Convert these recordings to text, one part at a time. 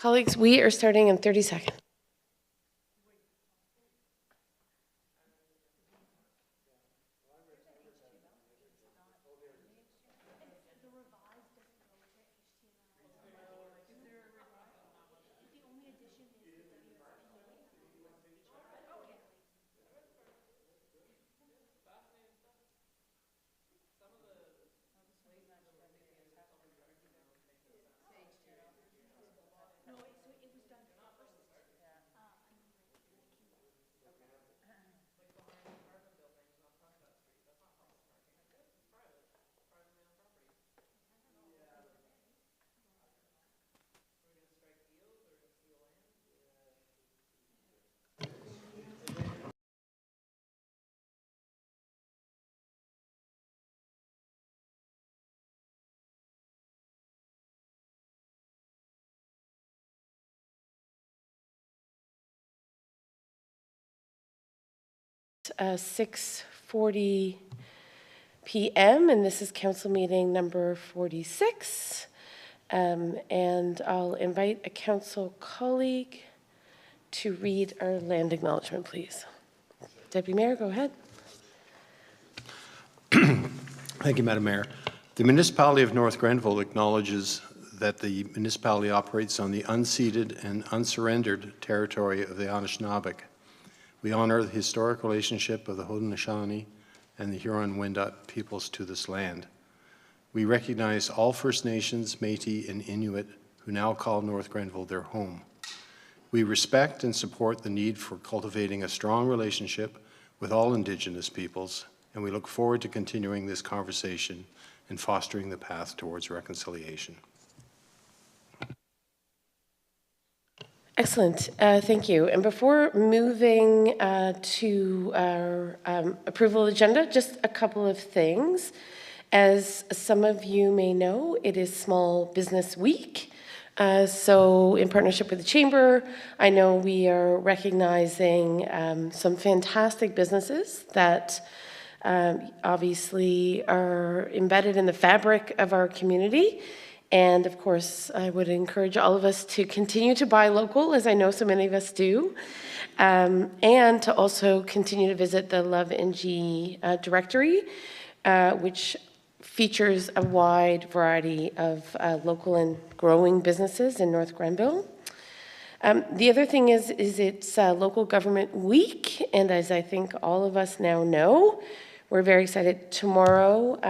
Colleagues, we are starting in 30 seconds. It's 6:40 p.m. and this is council meeting number 46. And I'll invite a council colleague to read our land acknowledgement, please. Deputy Mayor, go ahead. Thank you, Madam Mayor. The municipality of North Grenville acknowledges that the municipality operates on the unceded and unsurrendered territory of the Anishinaabe. We honor the historic relationship of the Haudenosaunee and the Huron-Wendat peoples to this land. We recognize all First Nations, Métis, and Inuit who now call North Grenville their home. We respect and support the need for cultivating a strong relationship with all Indigenous peoples, and we look forward to continuing this conversation and fostering the path towards reconciliation. Excellent, thank you. And before moving to our approval agenda, just a couple of things. As some of you may know, it is Small Business Week. So in partnership with the Chamber, I know we are recognizing some fantastic businesses that obviously are embedded in the fabric of our community. And of course, I would encourage all of us to continue to buy local, as I know so many of us do, and to also continue to visit the Love NG directory, which features a wide variety of local and growing businesses in North Grenville. The other thing is it's Local Government Week, and as I think all of us now know, we're very excited tomorrow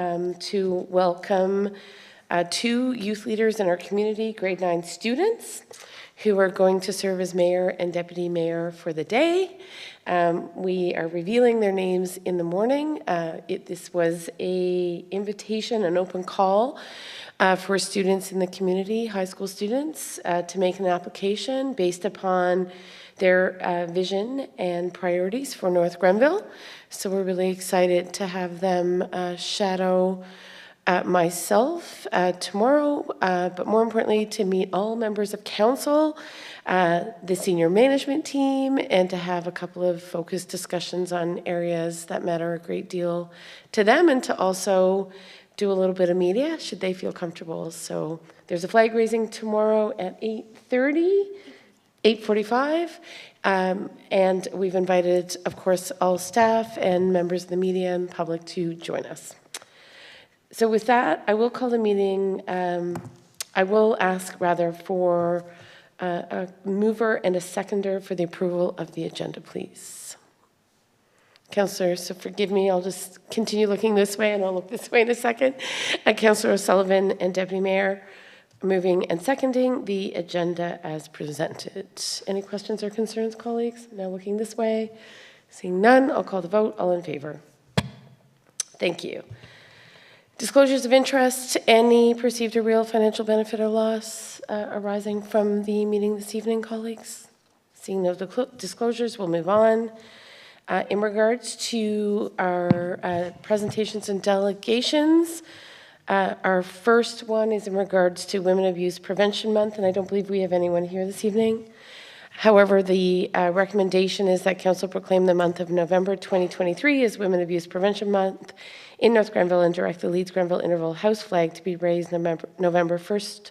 to welcome 2 youth leaders in our community, grade 9 students, who are going to serve as mayor and deputy mayor for the day. We are revealing their names in the morning. This was an invitation, an open call for students in the community, high school students, to make an application based upon their vision and priorities for North Grenville. So we're really excited to have them shadow myself tomorrow, but more importantly, to meet all members of council, the senior management team, and to have a couple of focused discussions on areas that matter a great deal to them, and to also do a little bit of media, should they feel comfortable. So there's a flag raising tomorrow at 8:30, 8:45, and we've invited, of course, all staff and members of the media and public to join us. So with that, I will call the meeting, I will ask rather for a mover and a seconder for the approval of the agenda, please. Councillor, so forgive me, I'll just continue looking this way and I'll look this way in a second. Councillor O'Sullivan and Deputy Mayor moving and seconding the agenda as presented. Any questions or concerns, colleagues? Now looking this way. Seeing none, I'll call the vote. All in favor? Thank you. Disclosures of interest, any perceived or real financial benefit or loss arising from the meeting this evening, colleagues? Seeing no disclosures, we'll move on. In regards to our presentations and delegations, our first one is in regards to Women Abuse Prevention Month, and I don't believe we have anyone here this evening. However, the recommendation is that Council proclaim the month of November 2023 as Women Abuse Prevention Month in North Grenville and direct the Leeds Grenville Interval House flag to be raised November 1st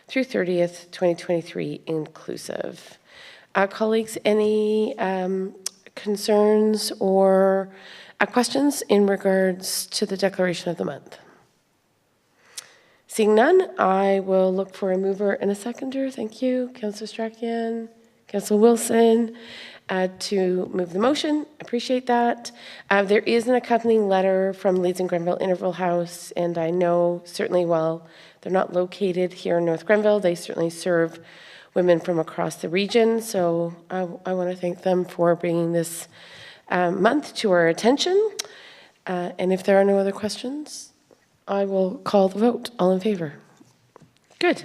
through 30th, 2023 inclusive. Colleagues, any concerns or questions in regards to the declaration of the month? Seeing none, I will look for a mover and a seconder. Thank you, Councillor Strachan, Councillor Wilson, to move the motion. Appreciate that. There is an accompanying letter from Leeds and Grenville Interval House, and I know certainly while they're not located here in North Grenville, they certainly serve women from across the region. So I want to thank them for bringing this month to our attention. And if there are no other questions, I will call the vote. All in favor? Good.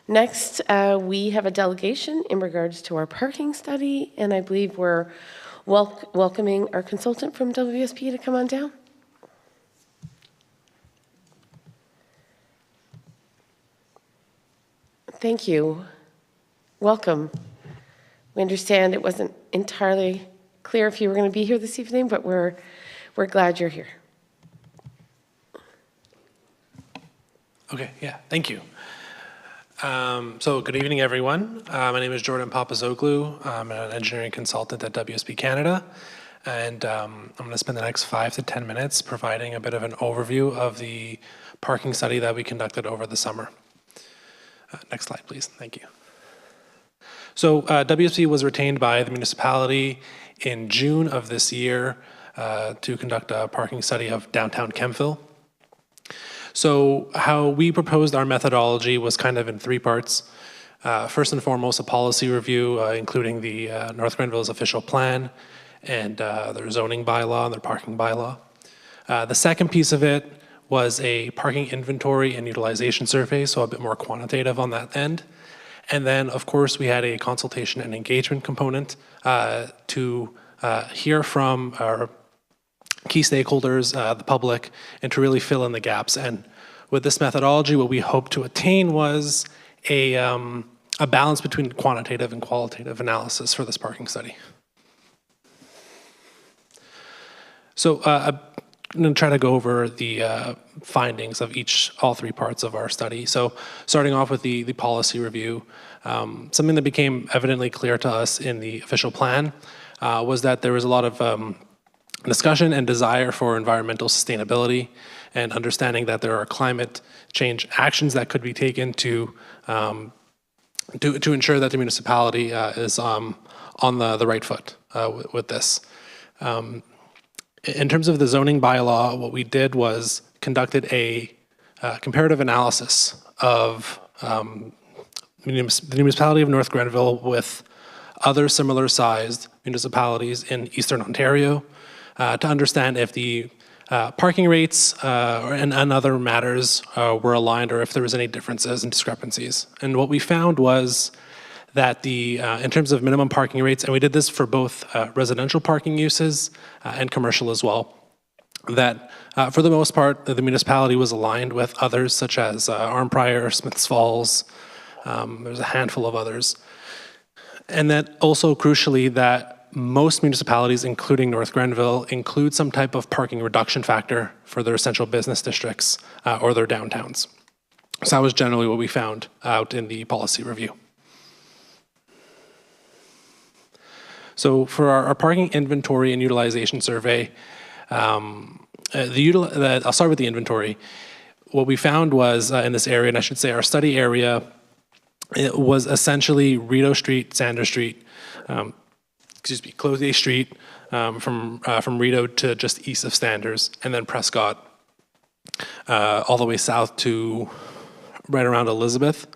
Next, we have a delegation in regards to our parking study, and I believe we're welcoming our consultant from WSP to come on down. Thank you. Welcome. We understand it wasn't entirely clear if you were going to be here this evening, but we're glad you're here. Okay, yeah, thank you. So good evening, everyone. My name is Jordan Papazoglou. I'm an engineering consultant at WSP Canada, and I'm going to spend the next 5 to 10 minutes providing a bit of an overview of the parking study that we conducted over the summer. Next slide, please. Thank you. So WSP was retained by the municipality in June of this year to conduct a parking study of downtown Kemptville. So how we proposed our methodology was kind of in 3 parts. First and foremost, a policy review, including the North Grenville's official plan and their zoning bylaw and their parking bylaw. The second piece of it was a parking inventory and utilization survey, so a bit more quantitative on that end. And then, of course, we had a consultation and engagement component to hear from our key stakeholders, the public, and to really fill in the gaps. And with this methodology, what we hoped to attain was a balance between quantitative and qualitative analysis for this parking study. So I'm going to try to go over the findings of all 3 parts of our study. So starting off with the policy review, something that became evidently clear to us in the official plan was that there was a lot of discussion and desire for environmental sustainability and understanding that there are climate change actions that could be taken to ensure that the municipality is on the right foot with this. In terms of the zoning bylaw, what we did was conducted a comparative analysis of the municipality of North Grenville with other similar sized municipalities in Eastern Ontario to understand if the parking rates and other matters were aligned or if there was any differences and discrepancies. And what we found was that in terms of minimum parking rates, and we did this for both residential parking uses and commercial as well, that for the most part, the municipality was aligned with others such as Arnprior, Smiths Falls, there's a handful of others. And that also crucially that most municipalities, including North Grenville, include some type of parking reduction factor for their essential business districts or their downtowns. So that was generally what we found out in the policy review. So for our parking inventory and utilization survey, I'll start with the inventory. What we found was in this area, and I should say our study area, it was essentially Rideau Street, Sanders Street, Clothier Street, from Rideau to just east of Sanders, and then Prescott, all the way south to right around Elizabeth,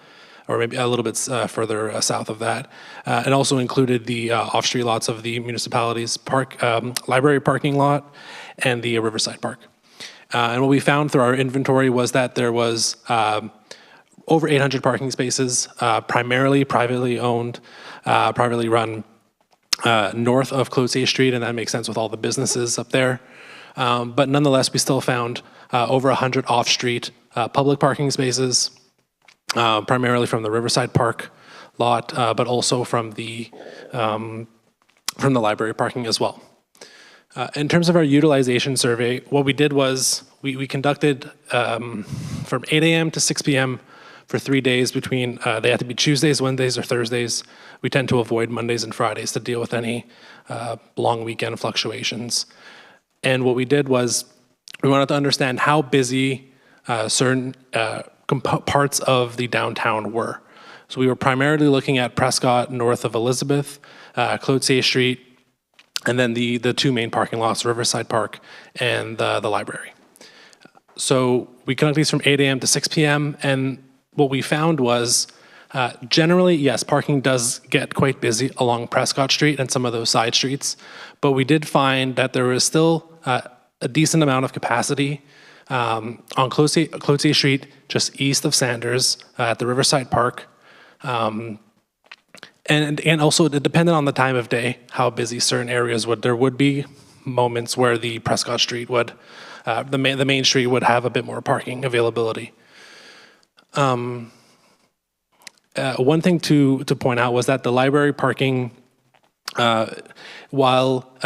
or maybe a little bit further south of that. And also included the off-street lots of the municipality's library parking lot and the Riverside Park. And what we found through our inventory was that there was over 800 parking spaces, primarily privately owned, privately run, north of Clothier Street, and that makes sense with all the businesses up there. But nonetheless, we still found over 100 off-street public parking spaces, primarily from the Riverside Park lot, but also from the library parking as well. In terms of our utilization survey, what we did was we conducted from 8 a.m. to 6 p.m. for 3 days between, they have to be Tuesdays, Wednesdays, or Thursdays. We tend to avoid Mondays and Fridays to deal with any long weekend fluctuations. And what we did was we wanted to understand how busy certain parts of the downtown were. So we were primarily looking at Prescott, north of Elizabeth, Cloutier Street, and then the two main parking lots, Riverside Park and the library. So we conduct these from 8 a.m. to 6 p.m. And what we found was generally, yes, parking does get quite busy along Prescott Street and some of those side streets. But we did find that there was still a decent amount of capacity on Cloutier Street, just east of Sanders, at the Riverside Park. And also, it depended on the time of day, how busy certain areas would. There would be moments where the Prescott Street would, the main street would have a bit more parking availability. One thing to point out was that the library parking, while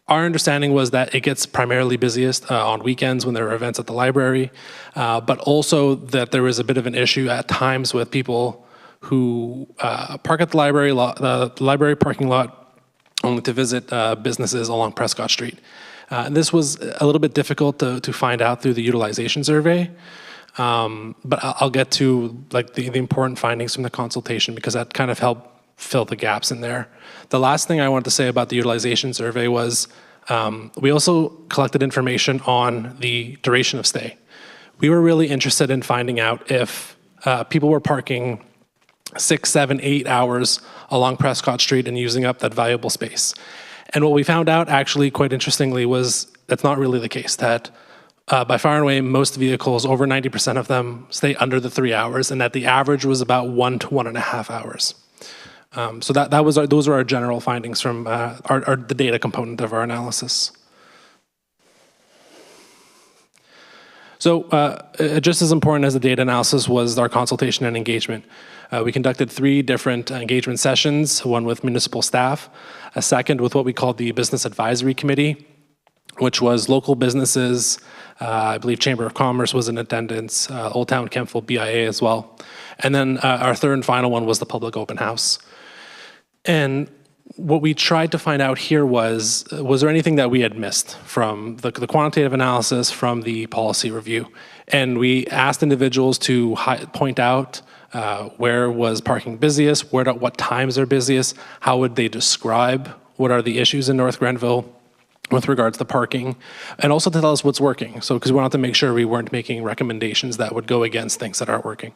our understanding was that it gets primarily busiest on weekends when there are events at the library, but also that there was a bit of an issue at times with people who park at the library parking lot only to visit businesses along Prescott Street. And this was a little bit difficult to find out through the utilization survey, but I'll get to like the important findings from the consultation because that kind of helped fill the gaps in there. The last thing I wanted to say about the utilization survey was we also collected information on the duration of stay. We were really interested in finding out if people were parking 6, 7, 8 hours along Prescott Street and using up that valuable space. And what we found out actually quite interestingly was that's not really the case, that by far and away most vehicles, over 90% of them, stay under the 3 hours, and that the average was about 1 to 1.5 hours. So those are our general findings from the data component of our analysis. So just as important as the data analysis was our consultation and engagement. We conducted 3 different engagement sessions, one with municipal staff, a second with what we called the Business Advisory Committee, which was local businesses, I believe Chamber of Commerce was in attendance, Old Town Kemptville, BIA as well. And then our third and final one was the public open house. And what we tried to find out here was there anything that we had missed from the quantitative analysis, from the policy review? And we asked individuals to point out where was parking busiest, what times are busiest, how would they describe what are the issues in North Grenville with regards to parking, and also to tell us what's working. So, because we wanted to make sure we weren't making recommendations that would go against things that aren't working.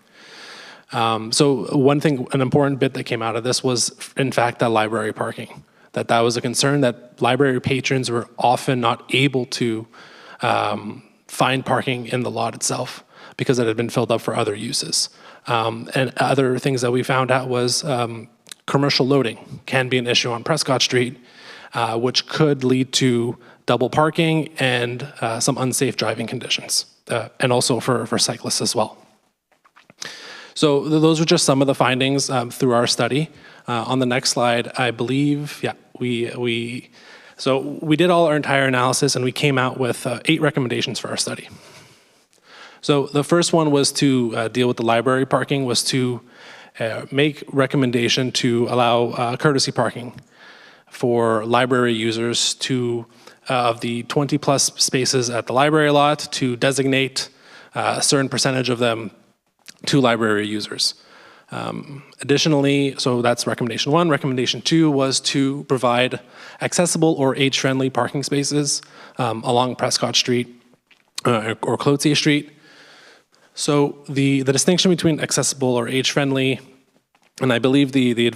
So one thing, an important bit that came out of this was, in fact, that library parking. That was a concern that library patrons were often not able to find parking in the lot itself because it had been filled up for other uses. And other things that we found out was commercial loading can be an issue on Prescott Street, which could lead to double parking and some unsafe driving conditions, and also for cyclists as well. So those were just some of the findings through our study. On the next slide, I believe, we did all our entire analysis and we came out with 8 recommendations for our study. So the first one was to deal with the library parking, was to make recommendation to allow courtesy parking for library users of the 20 plus spaces at the library lot, to designate a certain percentage of them to library users. Additionally, so that's recommendation 1. Recommendation 2 was to provide accessible or age-friendly parking spaces along Prescott Street or Cloutier Street. So the distinction between accessible or age-friendly, and I believe the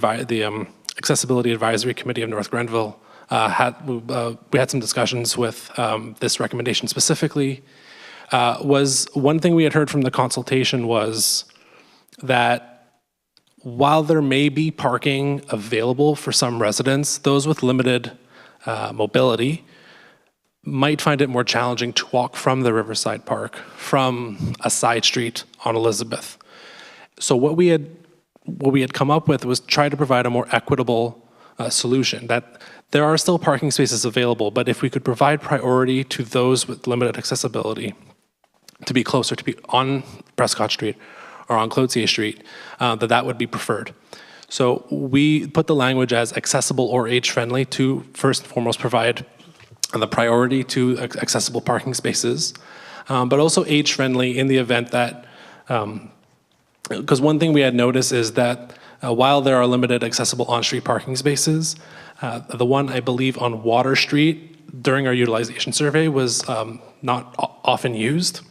Accessibility Advisory Committee of North Grenville we had some discussions with this recommendation specifically, was one thing we had heard from the consultation was that while there may be parking available for some residents, those with limited mobility might find it more challenging to walk from the Riverside Park, from a side street on Elizabeth. So what we had come up with was try to provide a more equitable solution, that there are still parking spaces available, but if we could provide priority to those with limited accessibility to be closer, to be on Prescott Street or on Cloutier Street, that would be preferred. So we put the language as accessible or age-friendly to first and foremost provide the priority to accessible parking spaces, but also age-friendly in the event that, because one thing we had noticed is that while there are limited accessible on-street parking spaces, the one I believe on Water Street during our utilization survey was not often used.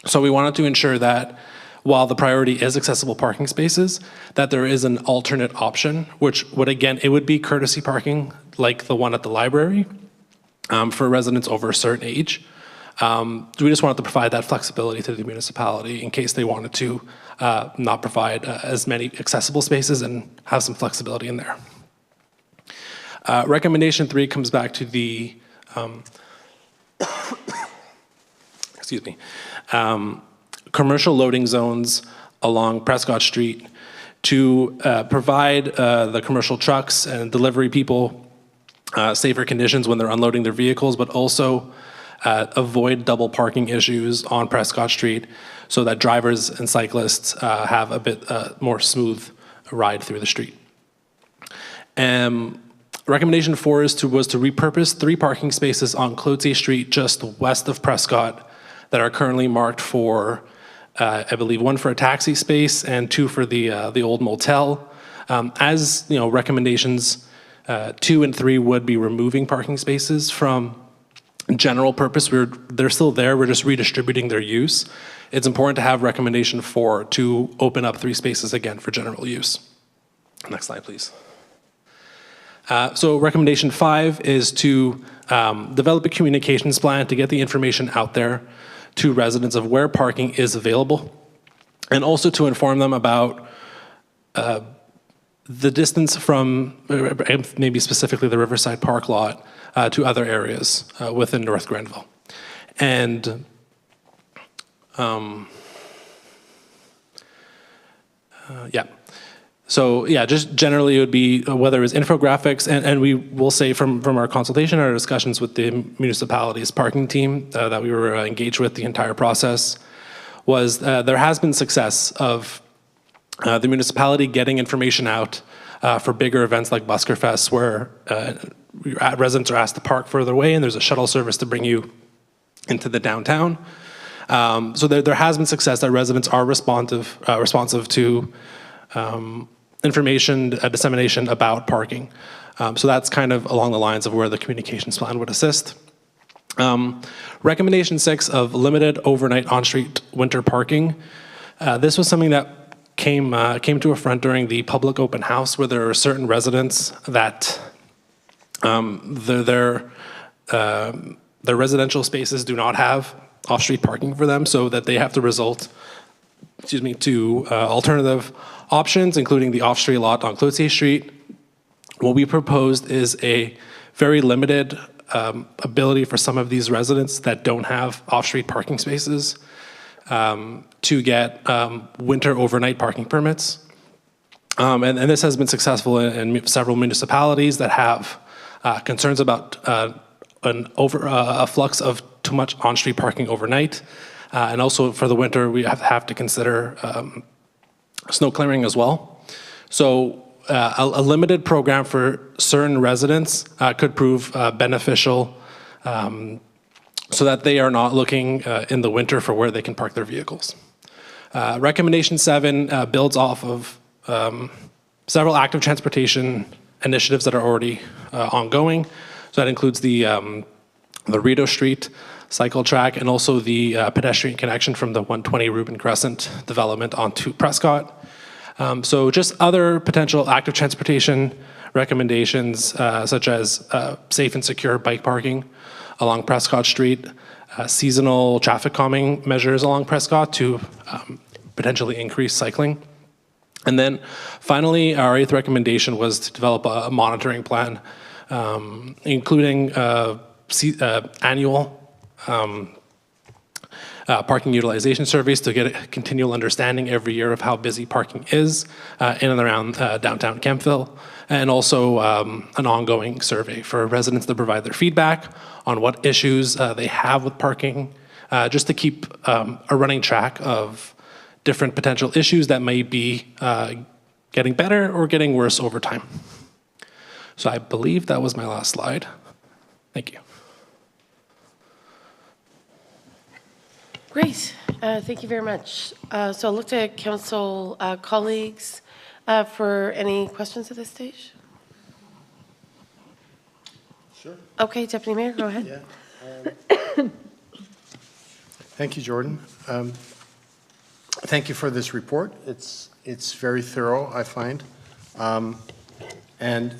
So we wanted to ensure that while the priority is accessible parking spaces, that there is an alternate option, which would, again, it would be courtesy parking like the one at the library for residents over a certain age. We just wanted to provide that flexibility to the municipality in case they wanted to not provide as many accessible spaces and have some flexibility in there. Recommendation 3 comes back to the, excuse me, commercial loading zones along Prescott Street to provide the commercial trucks and delivery people safer conditions when they're unloading their vehicles, but also avoid double parking issues on Prescott Street so that drivers and cyclists have a bit more smooth ride through the street. Recommendation 4 was to repurpose 3 parking spaces on Cloutier Street just west of Prescott that are currently marked for, I believe, 1 for a taxi space and 2 for the old motel. As you know, recommendations 2 and 3 would be removing parking spaces from general purpose. They're still there, we're just redistributing their use. It's important to have recommendation 4 to open up 3 spaces again for general use. Next slide, please. So recommendation 5 is to develop a communications plan to get the information out there to residents of where parking is available, and also to inform them about the distance from, maybe specifically the Riverside Park lot, to other areas within North Grenville. And yeah. So yeah, just generally it would be whether it's infographics, and we will say from our consultation, our discussions with the municipality's parking team that we were engaged with the entire process, was there has been success of the municipality getting information out for bigger events like Busker Fest, where residents are asked to park further away and there's a shuttle service to bring you into the downtown. So there has been success that residents are responsive to information dissemination about parking. So that's kind of along the lines of where the communications plan would assist. Recommendation 6 of limited overnight on-street winter parking. This was something that came to a front during the public open house, where there are certain residents that their residential spaces do not have off-street parking for them, so that they have to resort, to alternative options, including the off-street lot on Cloutier Street. What we proposed is a very limited ability for some of these residents that don't have off-street parking spaces to get winter overnight parking permits. And this has been successful in several municipalities that have concerns about a flux of too much on-street parking overnight. And also for the winter, we have to consider snow clearing as well. So a limited program for certain residents could prove beneficial, so that they are not looking in the winter for where they can park their vehicles. Recommendation 7 builds off of several active transportation initiatives that are already ongoing. So that includes the Rideau Street cycle track and also the pedestrian connection from the 120 Rubin Crescent development onto Prescott. So just other potential active transportation recommendations, such as safe and secure bike parking along Prescott Street, seasonal traffic calming measures along Prescott to potentially increase cycling. And then finally, our 8th recommendation was to develop a monitoring plan, including annual parking utilization surveys to get a continual understanding every year of how busy parking is in and around downtown Kemptville, and also an ongoing survey for residents to provide their feedback on what issues they have with parking, just to keep a running track of different potential issues that may be getting better or getting worse over time. So I believe that was my last slide. Thank you. Great. Thank you very much. So I'll look to council colleagues for any questions at this stage. Sure. Okay, Deputy Mayor, go ahead. Yeah. Thank you, Jordan. Thank you for this report. It's very thorough, I find. And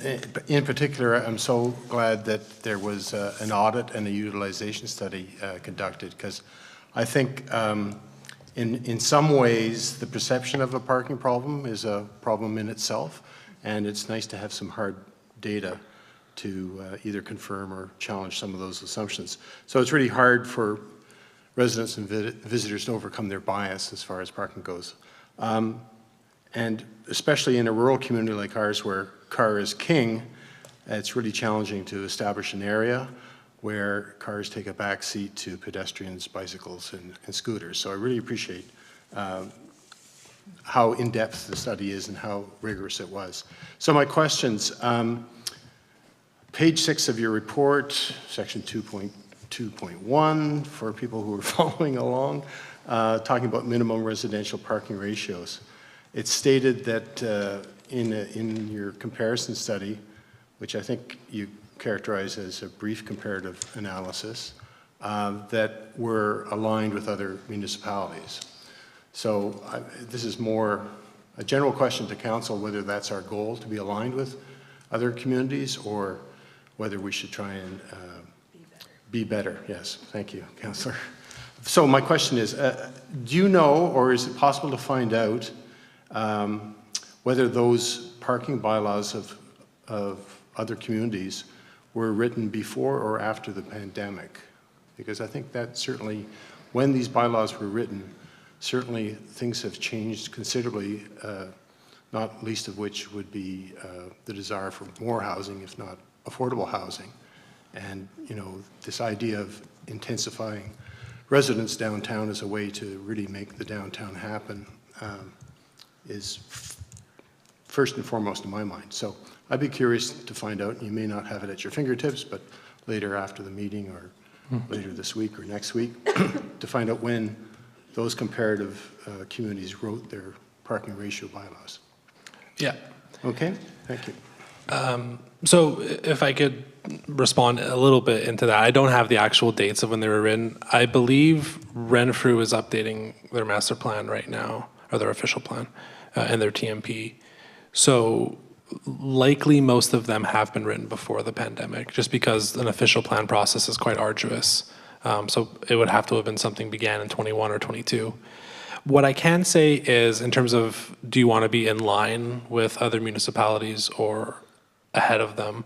in particular, I'm so glad that there was an audit and a utilization study conducted, because I think in some ways the perception of a parking problem is a problem in itself, and it's nice to have some hard data to either confirm or challenge some of those assumptions. So it's really hard for residents and visitors to overcome their bias as far as parking goes. And especially in a rural community like ours where car is king, it's really challenging to establish an area where cars take a back seat to pedestrians, bicycles, and scooters. So I really appreciate how in-depth the study is and how rigorous it was. So my questions, page 6 of your report, section 2.2.1, for people who are following along, talking about minimum residential parking ratios. It's stated that in your comparison study, which I think you characterize as a brief comparative analysis, that we're aligned with other municipalities. So this is more a general question to council, whether that's our goal, to be aligned with other communities, or whether we should try and be better. Yes, thank you, Councillor. So my question is, do you know, or is it possible to find out whether those parking bylaws of other communities were written before or after the pandemic? Because I think that certainly, when these bylaws were written, certainly things have changed considerably, not least of which would be the desire for more housing, if not affordable housing. And, you know, this idea of intensifying residents downtown as a way to really make the downtown happen is first and foremost in my mind. So I'd be curious to find out, and you may not have it at your fingertips, but later after the meeting or later this week or next week, to find out when those comparative communities wrote their parking ratio bylaws. Yeah. Okay, thank you. So if I could respond a little bit into that, I don't have the actual dates of when they were written. I believe Renfrew is updating their master plan right now, or their official plan, and their TMP. So likely most of them have been written before the pandemic, just because an official plan process is quite arduous. So it would have to have been something began in 21 or 22. What I can say is, in terms of, do you want to be in line with other municipalities or ahead of them?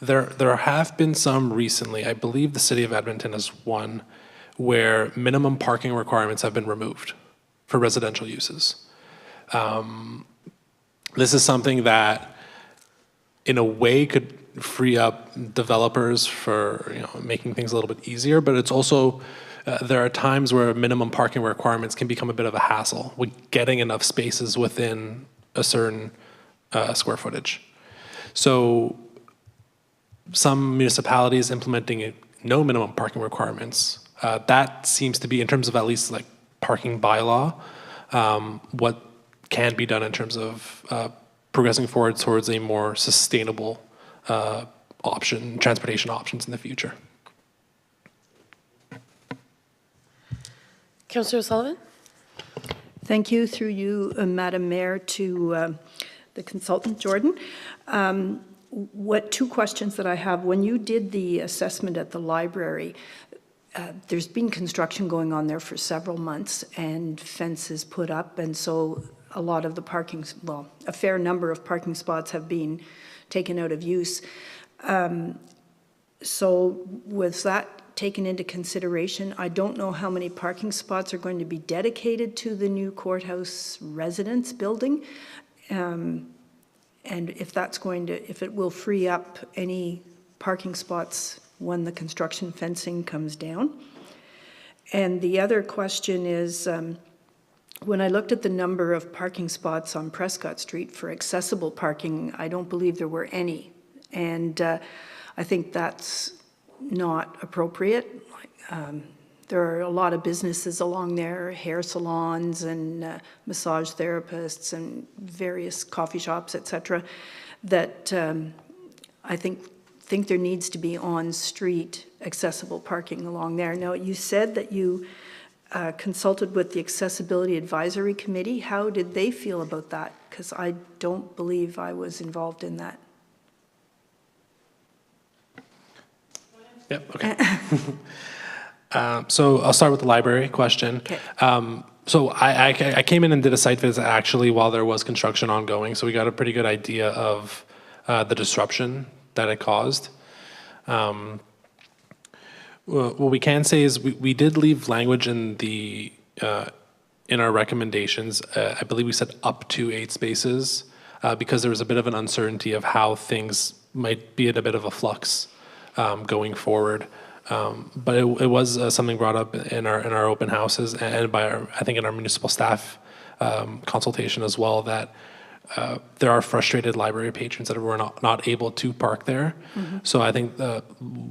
There have been some recently. I believe the city of Edmonton is one where minimum parking requirements have been removed for residential uses. This is something that, in a way, could free up developers for, you know, making things a little bit easier, but it's also there are times where minimum parking requirements can become a bit of a hassle with getting enough spaces within a certain square footage. So some municipalities implementing no minimum parking requirements, that seems to be, in terms of at least like parking bylaw, what can be done in terms of progressing forward towards a more sustainable transportation options in the future. Councillor O'Sullivan? Thank you, through you, Madam Mayor, to the consultant, Jordan. Two questions that I have. When you did the assessment at the library, there's been construction going on there for several months and fences put up, and so a lot of the parking, well, a fair number of parking spots have been taken out of use. So was that taken into consideration? I don't know how many parking spots are going to be dedicated to the new courthouse residence building, and if that's going to, if it will free up any parking spots when the construction fencing comes down. And the other question is, when I looked at the number of parking spots on Prescott Street for accessible parking, I don't believe there were any. And I think that's not appropriate. There are a lot of businesses along there, hair salons and massage therapists and various coffee shops, et cetera, that I think there needs to be on-street accessible parking along there. Now, you said that you consulted with the Accessibility Advisory Committee. How did they feel about that? Because I don't believe I was involved in that. Yep, okay. So I'll start with the library question. Okay. So I came in and did a site visit actually while there was construction ongoing, so we got a pretty good idea of the disruption that it caused. What we can say is we did leave language in the in our recommendations. I believe we said up to 8 spaces because there was a bit of an uncertainty of how things might be at a bit of a flux going forward. But it was something brought up in our open houses and by I think in our municipal staff consultation as well, that there are frustrated library patrons that were not able to park there. Mm-hmm. So I think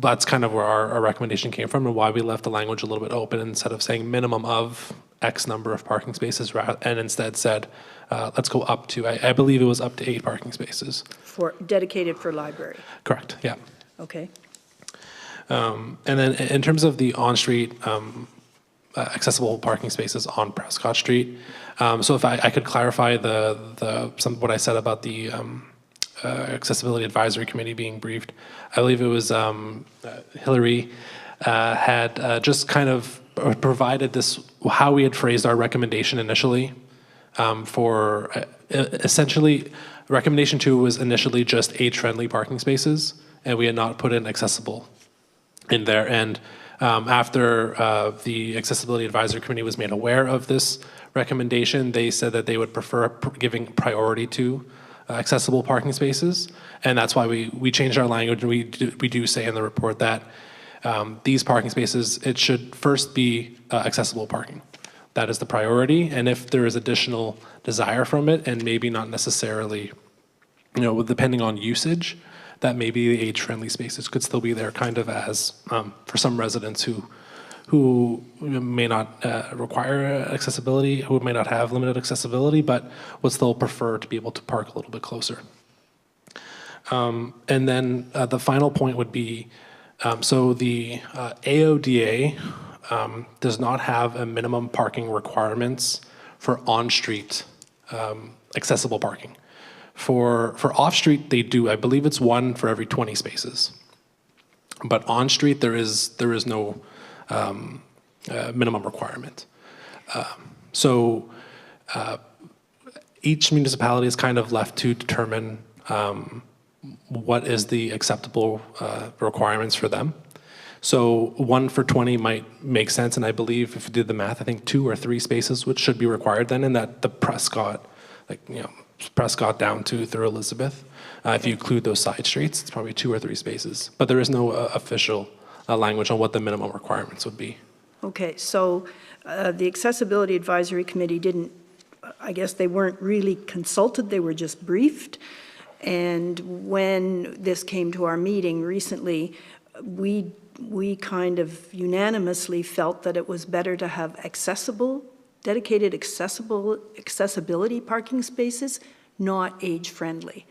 that's kind of where our recommendation came from and why we left the language a little bit open instead of saying minimum of X number of parking spaces, and instead said, let's go up to, I believe it was up to 8 parking spaces. Dedicated for library? Correct, yeah. Okay. And then in terms of the on-street accessible parking spaces on Prescott Street, so if I could clarify what I said about the Accessibility Advisory Committee being briefed, I believe it was Hillary had just kind of provided this, how we had phrased our recommendation initially for essentially, recommendation 2 was initially just age-friendly parking spaces, and we had not put in accessible in there. And after the Accessibility Advisory Committee was made aware of this recommendation, they said that they would prefer giving priority to accessible parking spaces. And that's why we changed our language. We do say in the report that these parking spaces, it should first be accessible parking. That is the priority. And if there is additional desire from it, and maybe not necessarily, depending on usage, that maybe the age-friendly spaces could still be there kind of as for some residents who may not require accessibility, who may not have limited accessibility, but would still prefer to be able to park a little bit closer. And then the final point would be, so the AODA does not have a minimum parking requirements for on-street accessible parking. For off-street, they do. I believe it's 1 for every 20 spaces. But on-street, there is no minimum requirement. So each municipality is kind of left to determine what is the acceptable requirements for them. So 1 for 20 might make sense, and I believe if you did the math, I think 2 or 3 spaces which should be required then, and that the Prescott, Prescott down to through Elizabeth. If you include those side streets, it's probably 2 or 3 spaces. But there is no official language on what the minimum requirements would be. Okay, so the Accessibility Advisory Committee didn't, I guess they weren't really consulted, they were just briefed. And when this came to our meeting recently, we kind of unanimously felt that it was better to have dedicated accessibility parking spaces, not age-friendly.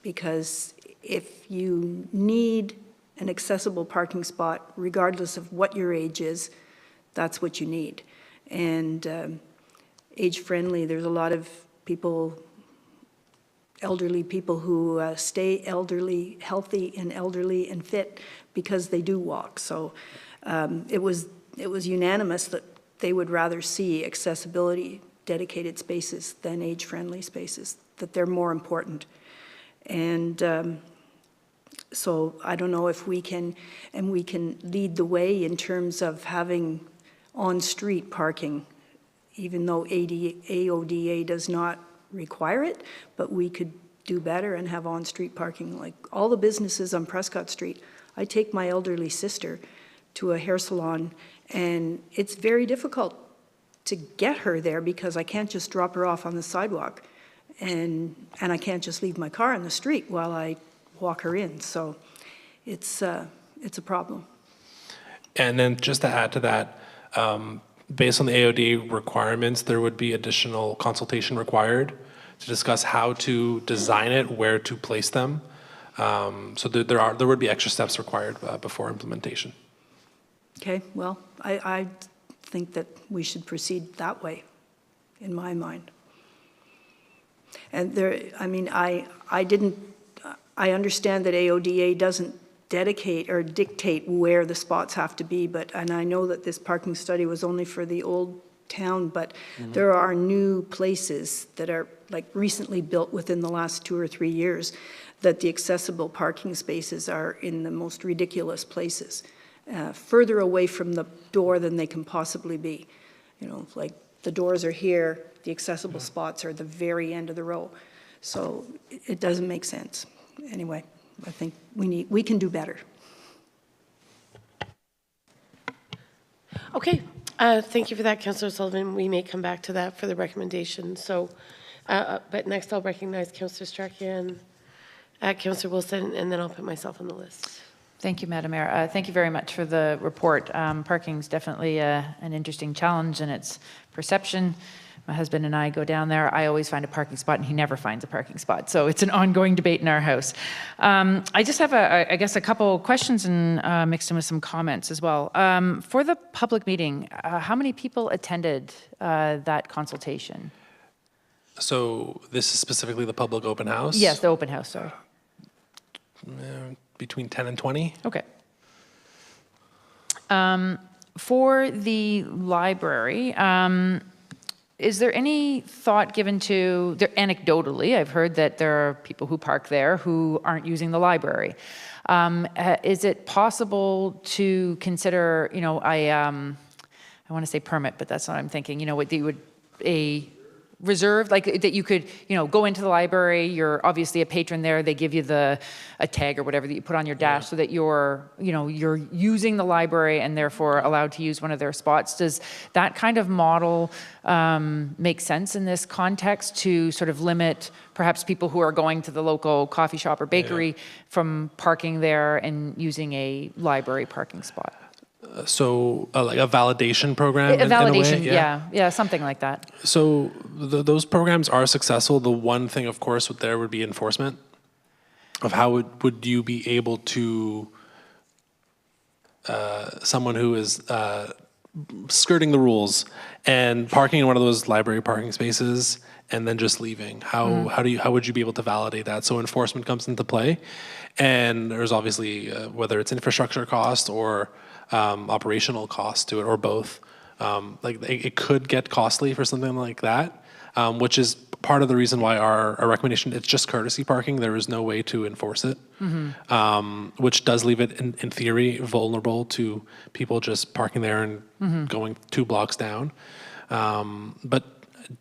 Because if you need an accessible parking spot, regardless of what your age is, that's what you need. And age-friendly, there's a lot of people, elderly people who stay elderly, healthy and elderly and fit because they do walk. So it was unanimous that they would rather see accessibility dedicated spaces than age-friendly spaces, that they're more important. And so I don't know if we can lead the way in terms of having on-street parking, even though AODA does not require it, but we could do better and have on-street parking. Like all the businesses on Prescott Street, I take my elderly sister to a hair salon, and it's very difficult to get her there because I can't just drop her off on the sidewalk and I can't just leave my car in the street while I walk her in. So it's a problem. And then just to add to that, based on the AOD requirements, there would be additional consultation required to discuss how to design it, where to place them. So there would be extra steps required before implementation. Okay, well, I think that we should proceed that way, in my mind. And I understand that AODA doesn't dedicate or dictate where the spots have to be, and I know that this parking study was only for the old town, but there are new places that are like recently built within the last 2 or 3 years that the accessible parking spaces are in the most ridiculous places, further away from the door than they can possibly be. You know, like the doors are here, the accessible spots are at the very end of the row. So it doesn't make sense. Anyway, I think we can do better. Okay, thank you for that, Councillor Sullivan. We may come back to that for the recommendation. So, but next I'll recognize Councillor Strachan, Councillor Wilson, and then I'll put myself on the list. Thank you, Madam Mayor. Thank you very much for the report. Parking is definitely an interesting challenge, and its perception. My husband and I go down there. I always find a parking spot, and he never finds a parking spot. So it's an ongoing debate in our house. I just have, I guess, a couple questions and mixed in with some comments as well. For the public meeting, how many people attended that consultation? So this is specifically the public open house? Yes, the open house, sorry. Between 10 and 20. Okay. For the library, is there any thought given to, anecdotally, I've heard that there are people who park there who aren't using the library. Is it possible to consider, you know, I want to say permit, but that's not what I'm thinking, you know, what you would, reserved, like that you could, you know, go into the library, you're obviously a patron there, they give you a tag or whatever that you put on your dash so that you're, you know, you're using the library and therefore allowed to use one of their spots. Does that kind of model make sense in this context to sort of limit perhaps people who are going to the local coffee shop or bakery from parking there and using a library parking spot? So like a validation program? A validation, in a way? yeah, something like that. So those programs are successful. The one thing, of course, there would be enforcement of how would you be able to, someone who is skirting the rules and parking in one of those library parking spaces and then just leaving. How would you be able to validate that? So enforcement comes into play, and there's obviously whether it's infrastructure cost or operational cost to it, or both. Like it could get costly for something like that, which is part of the reason why our recommendation, it's just courtesy parking. There is no way to enforce it, which does leave it, in theory, vulnerable to people just parking there and going 2 blocks down. But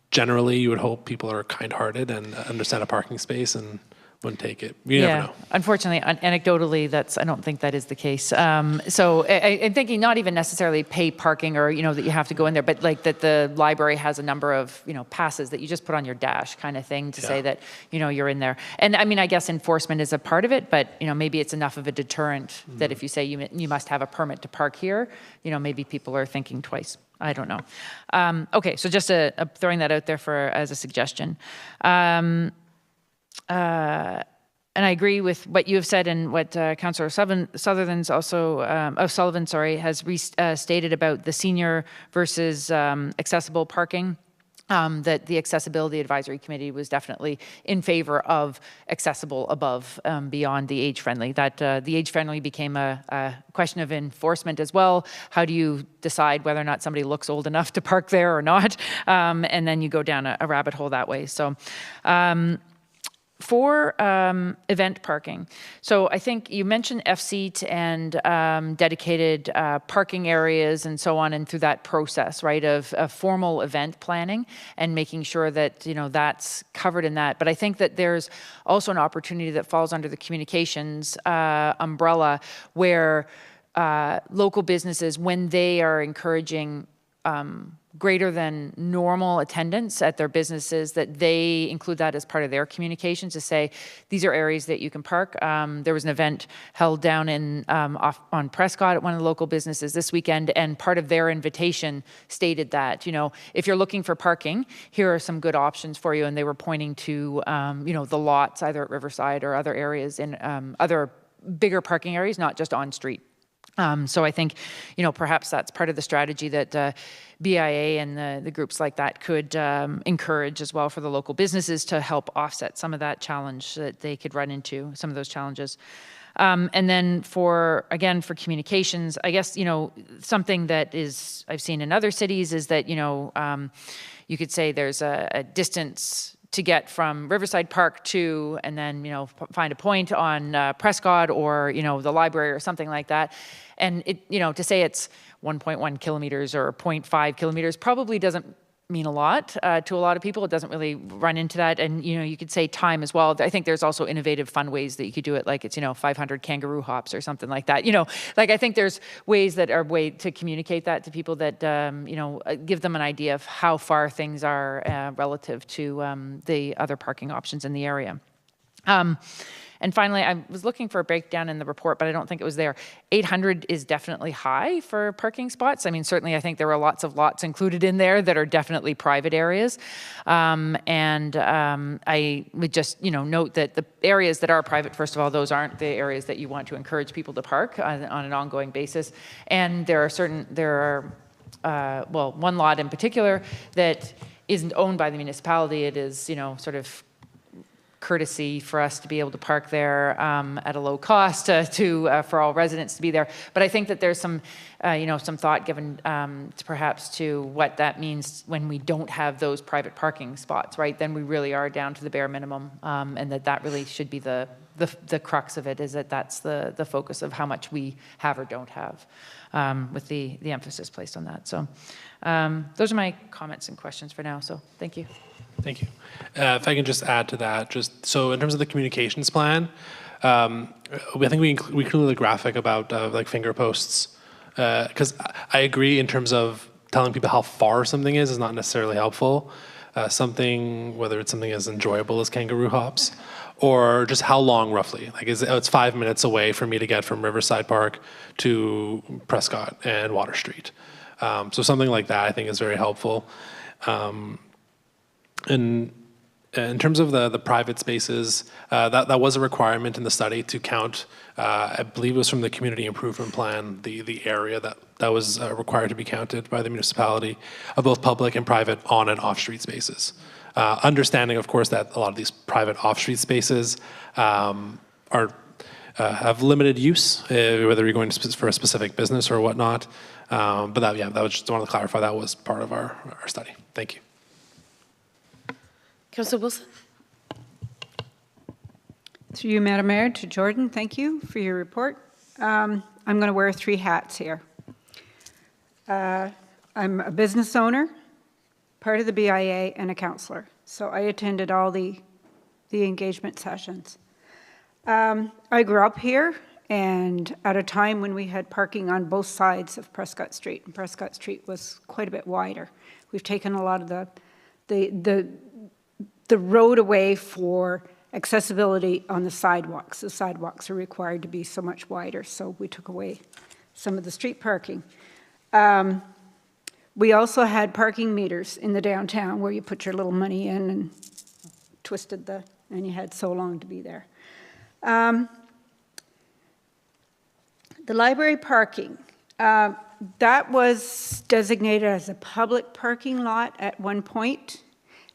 generally, you would hope people are kind-hearted and understand a parking space and wouldn't take it. You never know. Unfortunately, anecdotally, I don't think that is the case. So I'm thinking not even necessarily pay parking or, you know, that you have to go in there, but like that the library has a number of, you know, passes that you just put on your dash kind of thing to say that, you know, you're in there. And I mean, I guess enforcement is a part of it, but, you know, maybe it's enough of a deterrent that if you say you must have a permit to park here, you know, maybe people are thinking twice. I don't know. Okay, so just throwing that out there as a suggestion. And I agree with what you have said and what Councillor Sullivan's also, Sullivan, has stated about the senior versus accessible parking. That the Accessibility Advisory Committee was definitely in favor of accessible above, beyond the age-friendly. That the age-friendly became a question of enforcement as well. How do you decide whether or not somebody looks old enough to park there or not? And then you go down a rabbit hole that way. So. For event parking, so I think you mentioned F-seat and dedicated parking areas and so on, and through that process, right, of formal event planning and making sure that, you know, that's covered in that. But I think that there's also an opportunity that falls under the communications umbrella where local businesses, when they are encouraging greater than normal attendance at their businesses, that they include that as part of their communications to say, these are areas that you can park. There was an event held down in off on Prescott at one of the local businesses this weekend, and part of their invitation stated that, if you're looking for parking, here are some good options for you. And they were pointing to, the lots either at Riverside or other areas in other bigger parking areas, not just on street. So I think, perhaps that's part of the strategy that BIA and the groups like that could encourage as well for the local businesses to help offset some of that challenge that they could run into, some of those challenges. And then for communications, I guess, something that is I've seen in other cities is that, you could say there's a distance to get from Riverside Park to, and then, find a point on Prescott or, the library or something like that. And it, to say it's 1.1 kilometers or 0.5 kilometers probably doesn't mean a lot to a lot of people. It doesn't really run into that. And, you could say time as well. I think there's also innovative, fun ways that you could do it, like it's, 500 kangaroo hops or something like that. I think there's ways that are way to communicate that to people that, give them an idea of how far things are relative to the other parking options in the area. And finally, I was looking for a breakdown in the report, but I don't think it was there. 800 is definitely high for parking spots. I mean, certainly I think there are lots of lots included in there that are definitely private areas. I would just, note that the areas that are private, first of all, those aren't the areas that you want to encourage people to park on an ongoing basis. And there are one lot in particular that isn't owned by the municipality. It is, sort of courtesy for us to be able to park there at a low cost for all residents to be there. But I think that there's some, some thought given to perhaps to what that means when we don't have those private parking spots, right? Then we really are down to the bare minimum, and that really should be the crux of it, is that's the focus of how much we have or don't have, with the emphasis placed on that. So those are my comments and questions for now. So thank you. Thank you. If I can just add to that, so in terms of the communications plan, I think we included the graphic about like finger posts, because I agree in terms of telling people how far something is not necessarily helpful. Whether it's something as enjoyable as kangaroo hops, or just how long roughly. Like it's 5 minutes away for me to get from Riverside Park to Prescott and Water Street. So something like that I think is very helpful. And in terms of the private spaces, that was a requirement in the study to count, I believe it was from the community improvement plan, the area that was required to be counted by the municipality of both public and private on and off street spaces. Understanding, of course, that a lot of these private off street spaces have limited use, whether you're going for a specific business or whatnot. But that was just wanted to clarify that was part of our study. Thank you. Councillor Wilson? Through you, Madam Mayor, to Jordan, thank you for your report. I'm going to wear 3 hats here. I'm a business owner, part of the BIA, and a councillor. So I attended all the engagement sessions. I grew up here, and at a time when we had parking on both sides of Prescott Street, and Prescott Street was quite a bit wider. We've taken a lot of the road away for accessibility on the sidewalks. The sidewalks are required to be so much wider, so we took away some of the street parking. We also had parking meters in the downtown where you put your little money in and twisted and you had so long to be there. The library parking, that was designated as a public parking lot at one point.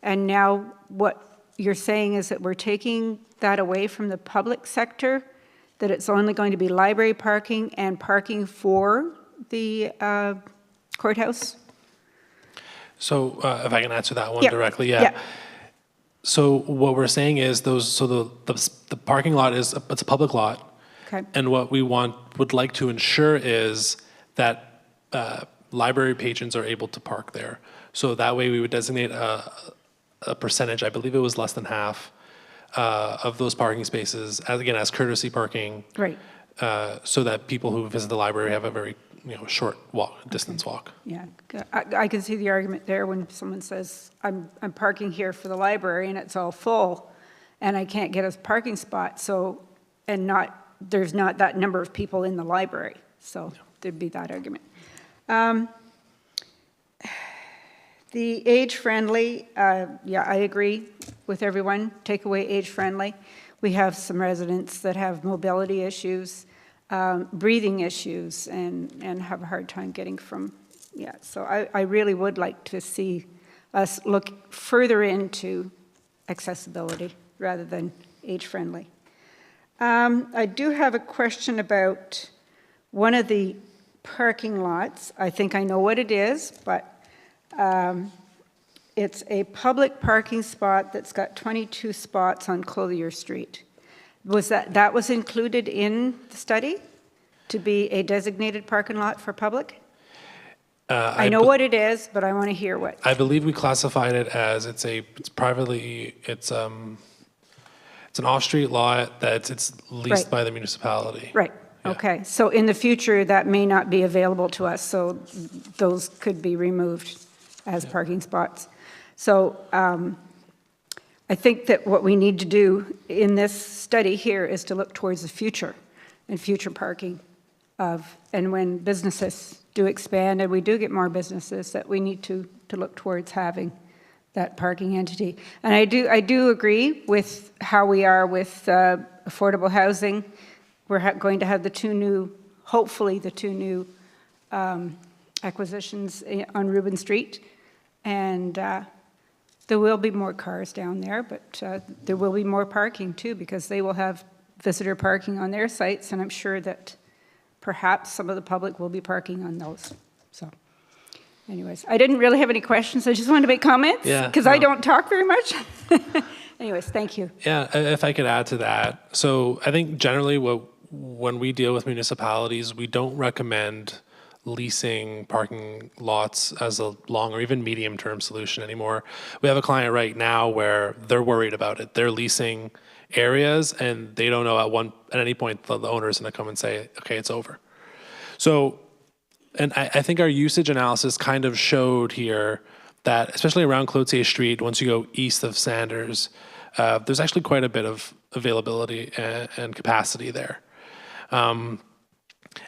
And now what you're saying is that we're taking that away from the public sector, that it's only going to be library parking and parking for the courthouse? So if I can answer that one Yeah. directly, yeah. So what we're saying is the parking lot it's a public lot. Okay. And what we would like to ensure is that library patrons are able to park there. So that way we would designate a percentage, I believe it was less than half, of those parking spaces, as courtesy parking. Right. So that people who visit the library have a very short walk, distance walk. Yeah, I can see the argument there when someone says, I'm parking here for the library and it's all full and I can't get a parking spot, so, and there's not that number of people in the library, so there'd be that argument. The age-friendly, yeah, I agree with everyone, take away age-friendly. We have some residents that have mobility issues, breathing issues, and have a hard time getting from, yeah. So I really would like to see us look further into accessibility rather than age-friendly. I do have a question about one of the parking lots. I think I know what it is, but it's a public parking spot that's got 22 spots on Clothier Street. Was that was included in the study to be a designated parking lot for public? I know what it is, but I want to hear what. I believe we classified it as it's an off-street lot that it's leased Right. by the municipality. Right, okay. So in the future, that may not be available to us, so those could be removed as parking spots. So I think that what we need to do in this study here is to look towards the future and future parking and when businesses do expand and we do get more businesses, that we need to look towards having that parking entity. And I do agree with how we are with affordable housing. We're going to have hopefully the two new acquisitions on Rubin Street. And there will be more cars down there, but there will be more parking too, because they will have visitor parking on their sites, and I'm sure that perhaps some of the public will be parking on those. So anyways, I didn't really have any questions. I just wanted to make comments because I don't talk very much. Anyways, thank you. Yeah, if I could add to that. So I think generally when we deal with municipalities, we don't recommend leasing parking lots as a long or even medium-term solution anymore. We have a client right now where they're worried about it. They're leasing areas and they don't know at any point the owner is going to come and say, okay, it's over. So, and I think our usage analysis kind of showed here that, especially around Cloutier Street, once you go east of Sanders, there's actually quite a bit of availability and capacity there.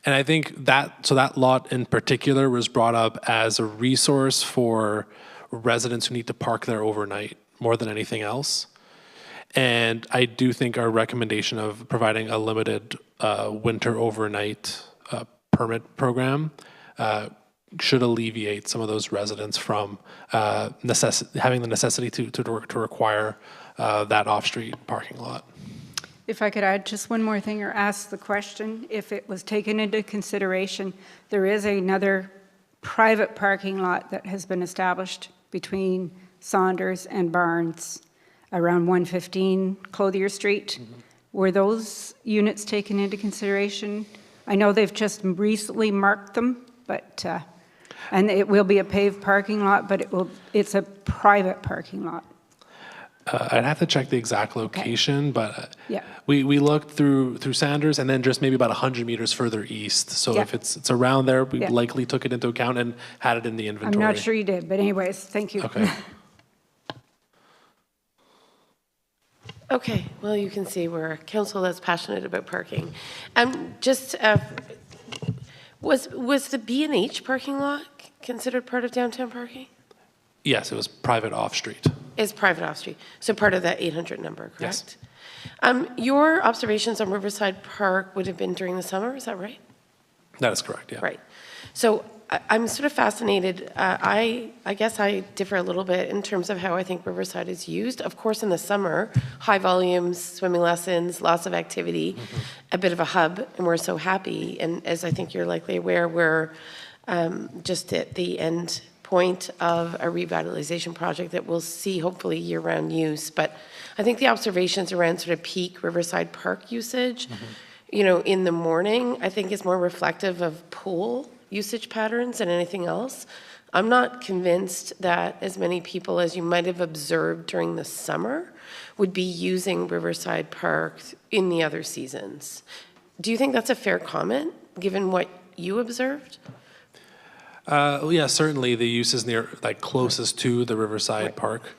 And I think that lot in particular was brought up as a resource for residents who need to park there overnight more than anything else. And I do think our recommendation of providing a limited winter overnight permit program should alleviate some of those residents from having the necessity to require that off-street parking lot. If I could add just one more thing or ask the question, if it was taken into consideration, there is another private parking lot that has been established between Saunders and Barnes around 115 Clothier Street. Mm-hmm. Were those units taken into consideration? I know they've just recently marked them, but and it will be a paved parking lot, but it's a private parking lot. I'd have to check the exact location, but Yeah. we looked through Sanders and then just maybe about 100 meters further east. So Yeah. if it's around there, we Yeah. likely took it into account and had it in the inventory. I'm not sure you did, but anyways, thank you. Okay. Okay, well, you can see we're a council that's passionate about parking. Was the B&H parking lot considered part of downtown parking? Yes, it was private off-street. Is private off-street, so part of that 800 number, Yes. correct? Your observations on Riverside Park would have been during the summer, is that right? That is correct, yeah. Right. So I'm sort of fascinated. I guess I differ a little bit in terms of how I think Riverside is used. Of course, in the summer, high volumes, swimming lessons, lots of activity, a bit of a hub, and we're so happy. And as I think you're likely aware, we're just at the end point of a revitalization project that will see hopefully year-round use. But I think the observations around sort of peak Riverside Park usage, you know, in the morning, I think is more reflective of pool usage patterns than anything else. I'm not convinced that as many people as you might have observed during the summer would be using Riverside Park in the other seasons. Do you think that's a fair comment, given what you observed? Yeah, certainly the uses near, like closest to the Riverside Park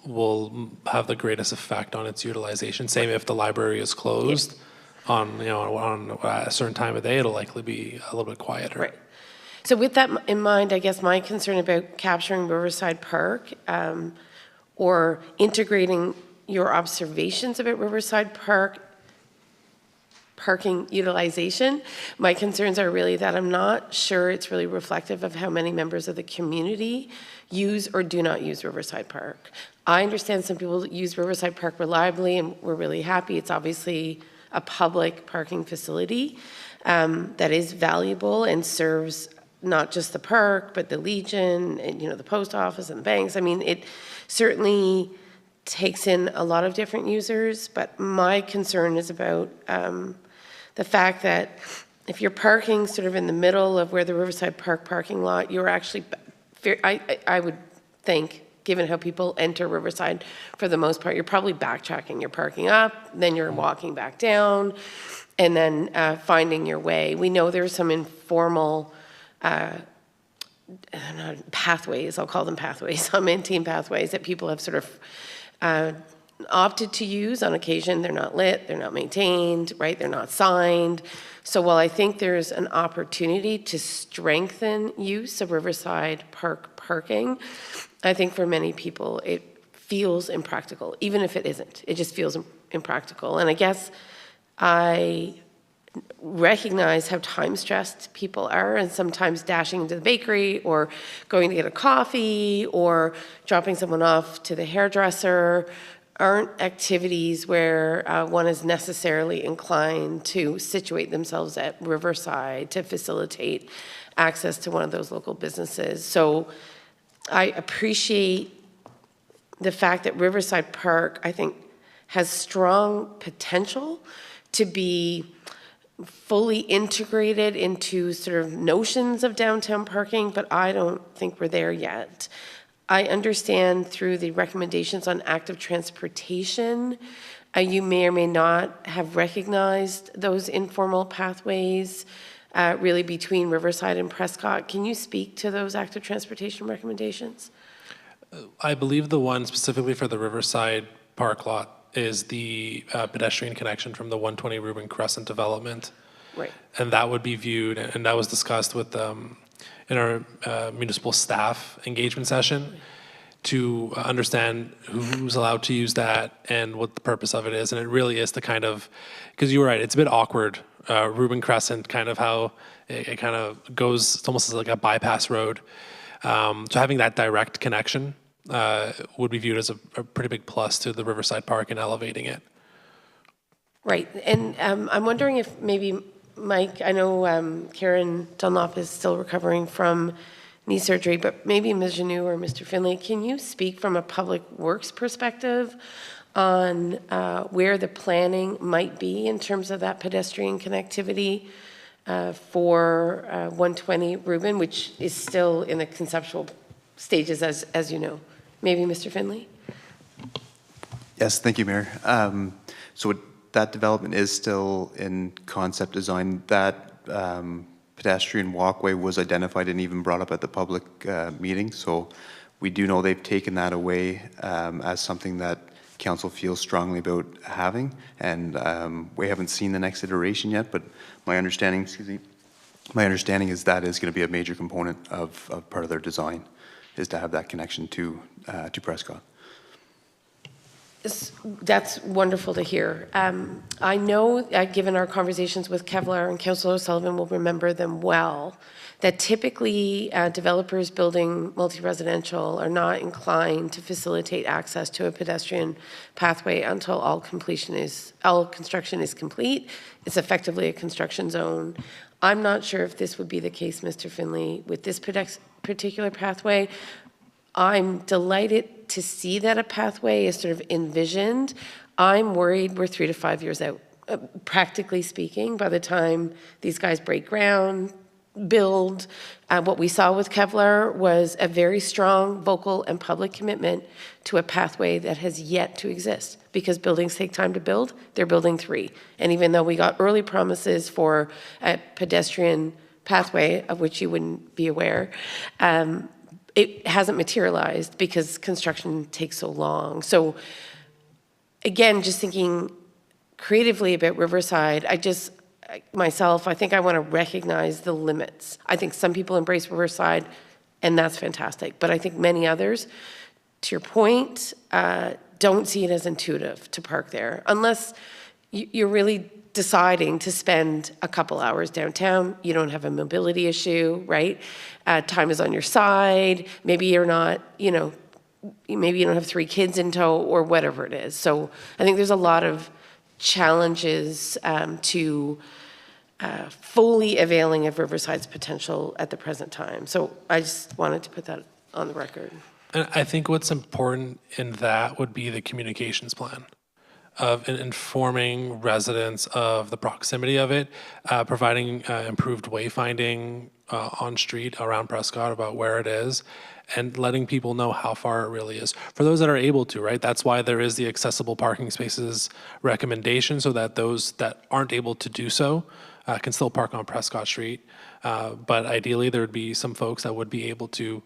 will have the greatest effect on its utilization. Same if the library is closed on, on a certain time of day, it'll likely be a little bit quieter. Right. So with that in mind, I guess my concern about capturing Riverside Park or integrating your observations about Riverside Park parking utilization, my concerns are really that I'm not sure it's really reflective of how many members of the community use or do not use Riverside Park. I understand some people use Riverside Park reliably, and we're really happy. It's obviously a public parking facility that is valuable and serves not just the park, but the Legion and, the post office and the banks. I mean, it certainly takes in a lot of different users, but my concern is about the fact that if you're parking sort of in the middle of where the Riverside Park parking lot, you're actually, I would think, given how people enter Riverside, for the most part, you're probably backtracking. You're parking up, then you're walking back down, and then finding your way. We know there's some informal pathways, I'll call them pathways, some in-team pathways that people have sort of opted to use on occasion. They're not lit, they're not maintained, right? They're not signed. So while I think there's an opportunity to strengthen use of Riverside Park parking, I think for many people it feels impractical, even if it isn't. It just feels impractical. And I guess I recognize how time-stressed people are, and sometimes dashing into the bakery or going to get a coffee or dropping someone off to the hairdresser aren't activities where one is necessarily inclined to situate themselves at Riverside to facilitate access to one of those local businesses. So I appreciate the fact that Riverside Park, I think, has strong potential to be fully integrated into sort of notions of downtown parking, but I don't think we're there yet. I understand through the recommendations on active transportation, you may or may not have recognized those informal pathways really between Riverside and Prescott. Can you speak to those active transportation recommendations? I believe the one specifically for the Riverside Park lot is the pedestrian connection from the 120 Rubin Crescent development. Right. And that would be viewed, and that was discussed with in our municipal staff engagement session to understand who's allowed to use that and what the purpose of it is. And it really is to kind of, because you were right, it's a bit awkward. Rubin Crescent, kind of how it kind of goes, it's almost like a bypass road. So having that direct connection would be viewed as a pretty big plus to the Riverside Park and elevating it. Right. And I'm wondering if maybe, Mike, I know Karen Dunlop is still recovering from knee surgery, but maybe Ms. Janou or Mr. Finley, can you speak from a public works perspective on where the planning might be in terms of that pedestrian connectivity for 120 Rubin, which is still in the conceptual stages, as you know? Maybe Mr. Finley? Yes, thank you, Mayor. So that development is still in concept design. That pedestrian walkway was identified and even brought up at the public meeting. So we do know they've taken that away as something that council feels strongly about having. And we haven't seen the next iteration yet, but my understanding, my understanding is that is going to be a major component of part of their design, is to have that connection to Prescott. That's wonderful to hear. I know, given our conversations with Kevlar, and Councillor O'Sullivan will remember them well, that typically developers building multi-residential are not inclined to facilitate access to a pedestrian pathway until all construction is complete. It's effectively a construction zone. I'm not sure if this would be the case, Mr. Finley, with this particular pathway. I'm delighted to see that a pathway is sort of envisioned. I'm worried we're 3 to 5 years out, practically speaking, by the time these guys break ground, build. What we saw with Kevlar was a very strong, vocal, and public commitment to a pathway that has yet to exist. Because buildings take time to build, they're building 3. And even though we got early promises for a pedestrian pathway, of which you wouldn't be aware, it hasn't materialized because construction takes so long. So again, just thinking creatively about Riverside, I think I want to recognize the limits. I think some people embrace Riverside, and that's fantastic. But I think many others, to your point, don't see it as intuitive to park there. Unless you're really deciding to spend a couple hours downtown, you don't have a mobility issue, right? Time is on your side. Maybe you're not, maybe you don't have 3 kids in tow or whatever it is. So I think there's a lot of challenges to fully availing of Riverside's potential at the present time. So I just wanted to put that on the record. And I think what's important in that would be the communications plan of informing residents of the proximity of it, providing improved wayfinding on street around Prescott about where it is, and letting people know how far it really is. For those that are able to, right? That's why there is the accessible parking spaces recommendation, so that those that aren't able to do so can still park on Prescott Street. But ideally, there would be some folks that would be able to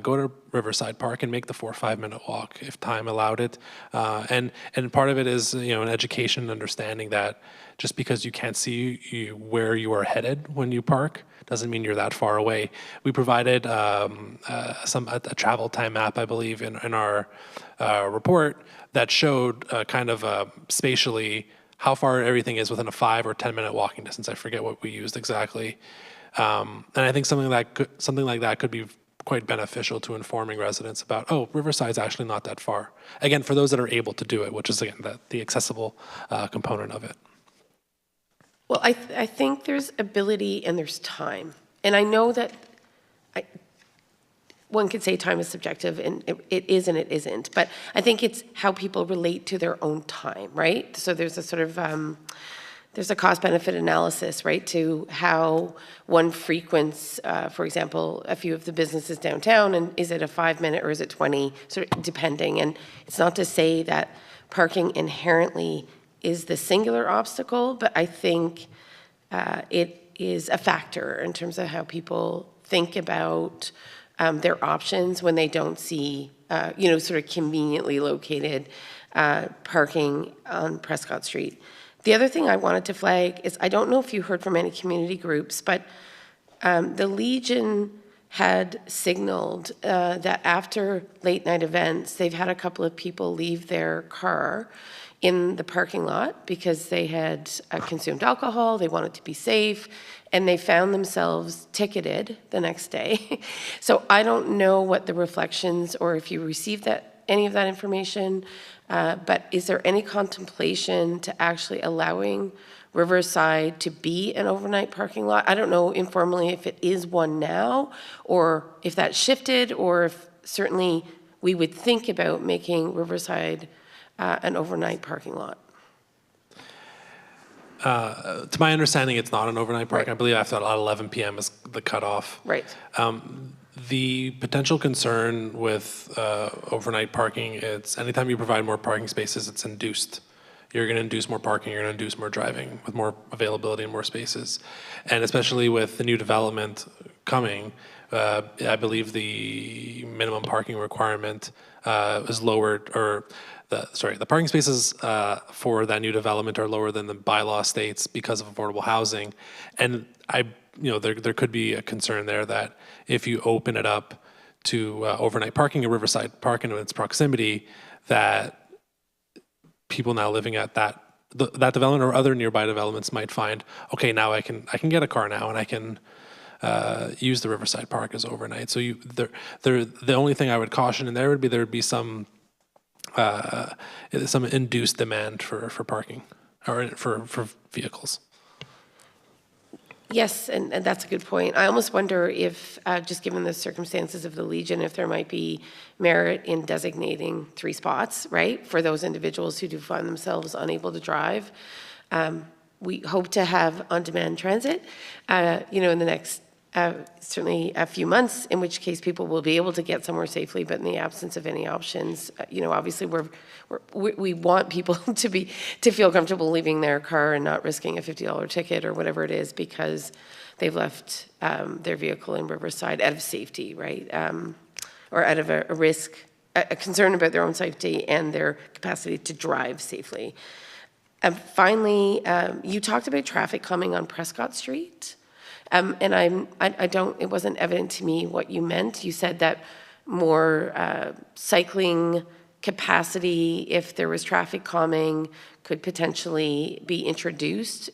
go to Riverside Park and make the 4 or 5 minute walk if time allowed it. And part of it is an education and understanding that just because you can't see where you are headed when you park doesn't mean you're that far away. We provided a travel time map, I believe, in our report that showed kind of spatially how far everything is within a 5 or 10 minute walking distance. I forget what we used exactly. And I think something like that could be quite beneficial to informing residents about, Riverside's actually not that far. Again, for those that are able to do it, which is, again, the accessible component of it. Well, I think there's ability and there's time. And I know that one could say time is subjective, and it is and it isn't. But I think it's how people relate to their own time, right? So there's a sort of there's a cost-benefit analysis, right, to how one frequents, for example, a few of the businesses downtown, and is it a 5 minute or is it 20, sort of depending. And it's not to say that parking inherently is the singular obstacle, but I think it is a factor in terms of how people think about their options when they don't see, sort of conveniently located parking on Prescott Street. The other thing I wanted to flag is, I don't know if you heard from any community groups, but the Legion had signaled that after late night events, they've had a couple of people leave their car in the parking lot because they had consumed alcohol, they wanted to be safe, and they found themselves ticketed the next day. So I don't know what the reflections, or if you received any of that information, but is there any contemplation to actually allowing Riverside to be an overnight parking lot? I don't know informally if it is one now, or if that shifted, or if certainly we would think about making Riverside an overnight parking lot. To my understanding, it's not an overnight park. Right. I believe after 11 p.m. is the cutoff. Right. The potential concern with overnight parking, it's anytime you provide more parking spaces, it's induced. You're going to induce more parking, you're going to induce more driving with more availability and more spaces. And especially with the new development coming, I believe the minimum parking requirement is lowered, or the parking spaces for that new development are lower than the bylaw states because of affordable housing. And there could be a concern there that if you open it up to overnight parking at Riverside Park and its proximity, that people now living at that development or other nearby developments might find, okay, now I can get a car now and I can use the Riverside Park as overnight. So the only thing I would caution in there would be some induced demand for parking or for vehicles. Yes, and that's a good point. I almost wonder if, just given the circumstances of the Legion, if there might be merit in designating 3 spots, right, for those individuals who do find themselves unable to drive. We hope to have on-demand transit, in the next certainly a few months, in which case people will be able to get somewhere safely, but in the absence of any options, obviously we want people to feel comfortable leaving their car and not risking a $50 ticket or whatever it is because they've left their vehicle in Riverside out of safety, right? Or out of a risk, a concern about their own safety and their capacity to drive safely. Finally, you talked about traffic calming on Prescott Street. And it wasn't evident to me what you meant. You said that more cycling capacity, if there was traffic calming, could potentially be introduced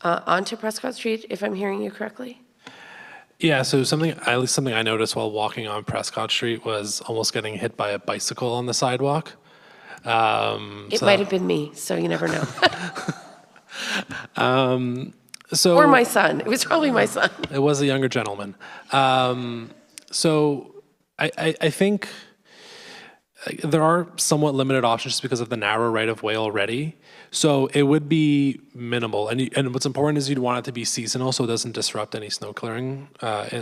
onto Prescott Street, if I'm hearing you correctly? Yeah, so at least something I noticed while walking on Prescott Street was almost getting hit by a bicycle on the sidewalk. It might have been me, so you never know. So Or my son. It was probably my son. it was a younger gentleman. So I think there are somewhat limited options just because of the narrow right-of-way already. So it would be minimal. And what's important is you'd want it to be seasonal so it doesn't disrupt any snow clearing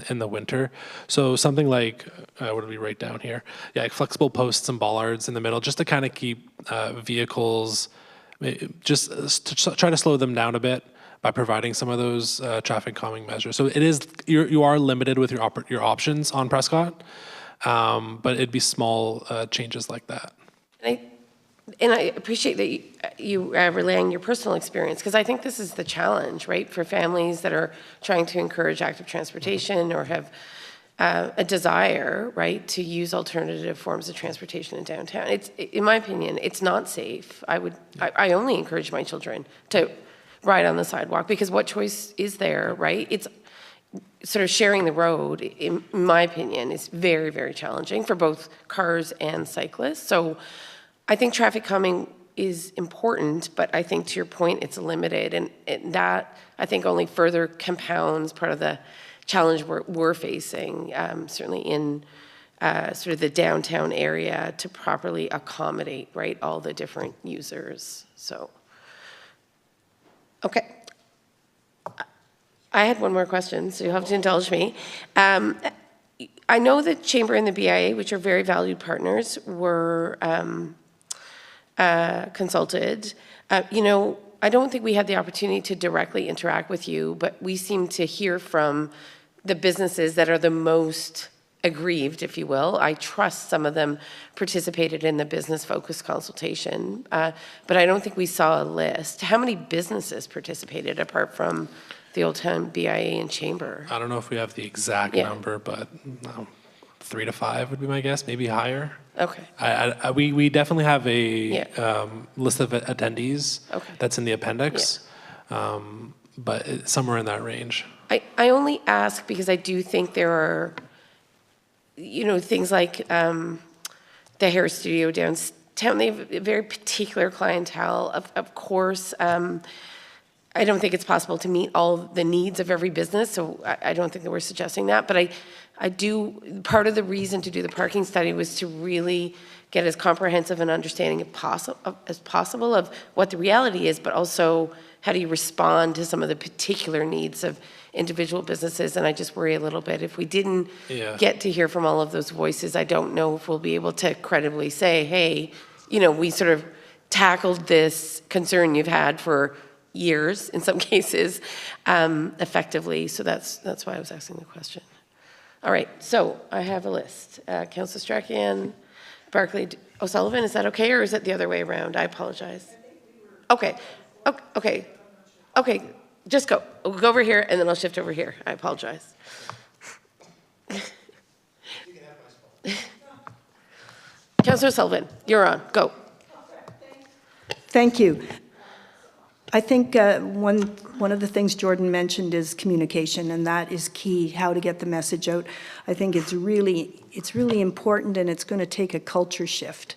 in the winter. So something like, what did we write down here? Yeah, like flexible posts and bollards in the middle just to kind of keep vehicles, just to try to slow them down a bit by providing some of those traffic calming measures. So you are limited with your options on Prescott, but it'd be small changes like that. And I appreciate that you relay on your personal experience, because I think this is the challenge, right, for families that are trying to encourage active transportation or have a desire, right, to use alternative forms of transportation in downtown. In my opinion, it's not safe. I only encourage my children to ride on the sidewalk because what choice is there, right? It's sort of sharing the road, in my opinion, is very, very challenging for both cars and cyclists. So I think traffic calming is important, but I think to your point, it's limited. And that, I think, only further compounds part of the challenge we're facing, certainly in sort of the downtown area to properly accommodate, right, all the different users. So, okay. I had one more question, so you'll have to indulge me. I know the Chamber and the BIA, which are very valued partners, were consulted. I don't think we had the opportunity to directly interact with you, but we seem to hear from the businesses that are the most aggrieved, if you will. I trust some of them participated in the business-focused consultation, but I don't think we saw a list. How many businesses participated apart from the Old Town BIA and Chamber? I don't know if we have the exact number, but 3 to 5 would be my guess, maybe higher. Okay. We definitely have a list of attendees that's in the appendix, but it's somewhere in that range. I only ask because I do think there are, things like the hair studio downtown. They have a very particular clientele. Of course, I don't think it's possible to meet all the needs of every business, so I don't think that we're suggesting that. But I do, part of the reason to do the parking study was to really get as comprehensive an understanding as possible of what the reality is, but also how do you respond to some of the particular needs of individual businesses. And I just worry a little bit if we didn't get to hear from all of those voices, I don't know if we'll be able to credibly say, hey, we sort of tackled this concern you've had for years in some cases effectively. So that's why I was asking the question. All right, so I have a list. Councillor Strachan, Barclay, O'Sullivan, is that okay, or is it the other way around? I apologize. Okay, just go. We'll go over here and then I'll shift over here. I apologize. Councillor O'Sullivan, you're on, go. Thank you. I think one of the things Jordan mentioned is communication, and that is key, how to get the message out. I think it's really important, and it's going to take a culture shift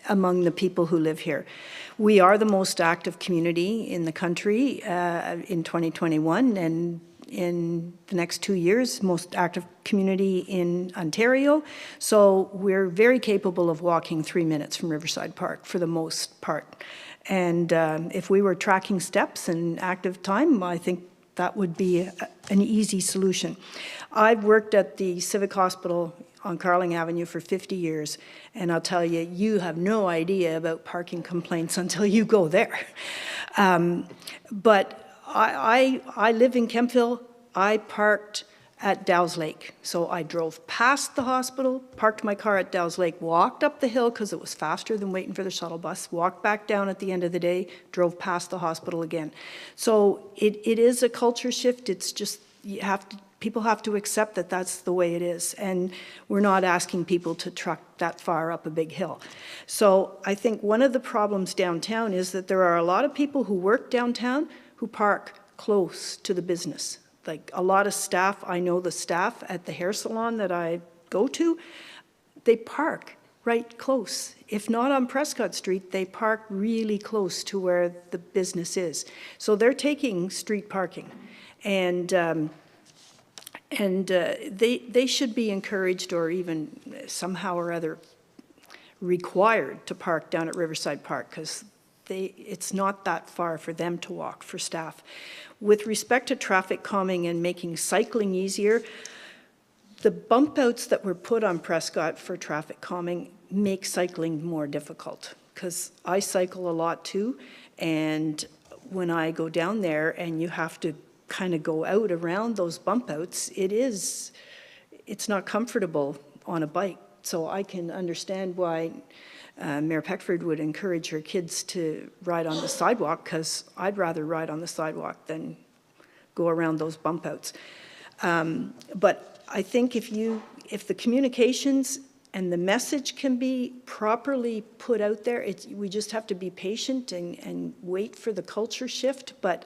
among the people who live here. We are the most active community in the country in 2021, and in the next 2 years, most active community in Ontario. So we're very capable of walking 3 minutes from Riverside Park for the most part. And if we were tracking steps and active time, I think that would be an easy solution. I've worked at the Civic Hospital on Carling Avenue for 50 years, and I'll tell you, you have no idea about parking complaints until you go there. But I live in Kemptville. I parked at Dow's Lake. So I drove past the hospital, parked my car at Dow's Lake, walked up the hill because it was faster than waiting for the shuttle bus, walked back down at the end of the day, drove past the hospital again. So it is a culture shift. It's just, people have to accept that that's the way it is. And we're not asking people to truck that far up a big hill. So I think one of the problems downtown is that there are a lot of people who work downtown who park close to the business. Like a lot of staff, I know the staff at the hair salon that I go to, they park right close. If not on Prescott Street, they park really close to where the business is. So they're taking street parking. And they should be encouraged or even somehow or other required to park down at Riverside Park because it's not that far for them to walk, for staff. With respect to traffic calming and making cycling easier, the bump outs that were put on Prescott for traffic calming make cycling more difficult because I cycle a lot too, and when I go down there and you have to kind of go out around those bump outs, it's not comfortable on a bike. So I can understand why Mayor Peckford would encourage her kids to ride on the sidewalk because I'd rather ride on the sidewalk than go around those bump outs. But I think if the communications and the message can be properly put out there, we just have to be patient and wait for the culture shift. But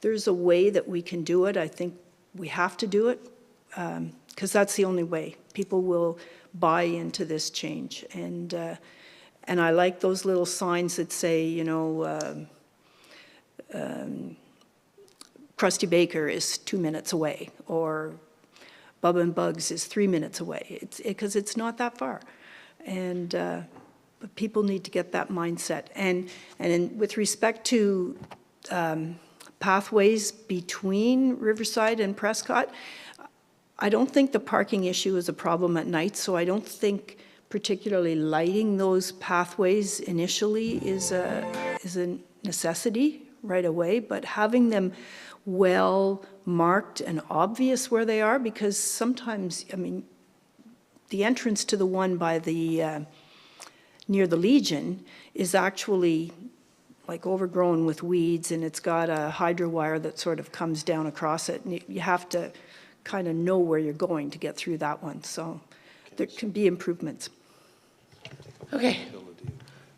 there's a way that we can do it. I think we have to do it because that's the only way people will buy into this change. And I like those little signs that say, you know, Krusty Baker is 2 minutes away, or Bubba and Bugs is 3 minutes away, because it's not that far. And but people need to get that mindset. And with respect to pathways between Riverside and Prescott, I don't think the parking issue is a problem at night, so I don't think particularly lighting those pathways initially is a necessity right away, but having them well marked and obvious where they are, because sometimes, I mean, the entrance to the one by the near the Legion is actually like overgrown with weeds, and it's got a hydro wire that sort of comes down across it, and you have to kind of know where you're going to get through that one. So there can be improvements. Okay.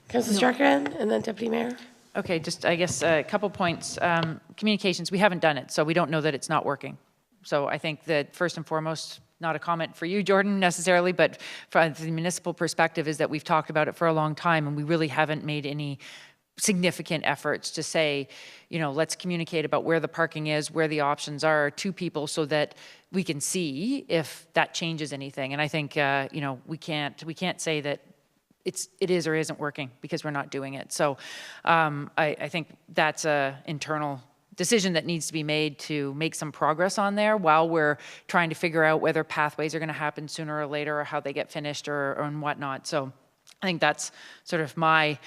Councillor Strachan and then Deputy Mayor. Okay, just I guess a couple points. Communications, we haven't done it, so we don't know that it's not working. So I think that first and foremost, not a comment for you, Jordan, necessarily, but from the municipal perspective is that we've talked about it for a long time and we really haven't made any significant efforts to say, you know, let's communicate about where the parking is, where the options are to people so that we can see if that changes anything. And I think, you know, we can't say that it is or isn't working because we're not doing it. So I think that's a internal decision that needs to be made to make some progress on there while we're trying to figure out whether pathways are going to happen sooner or later or how they get finished or and whatnot. So I think that's sort of my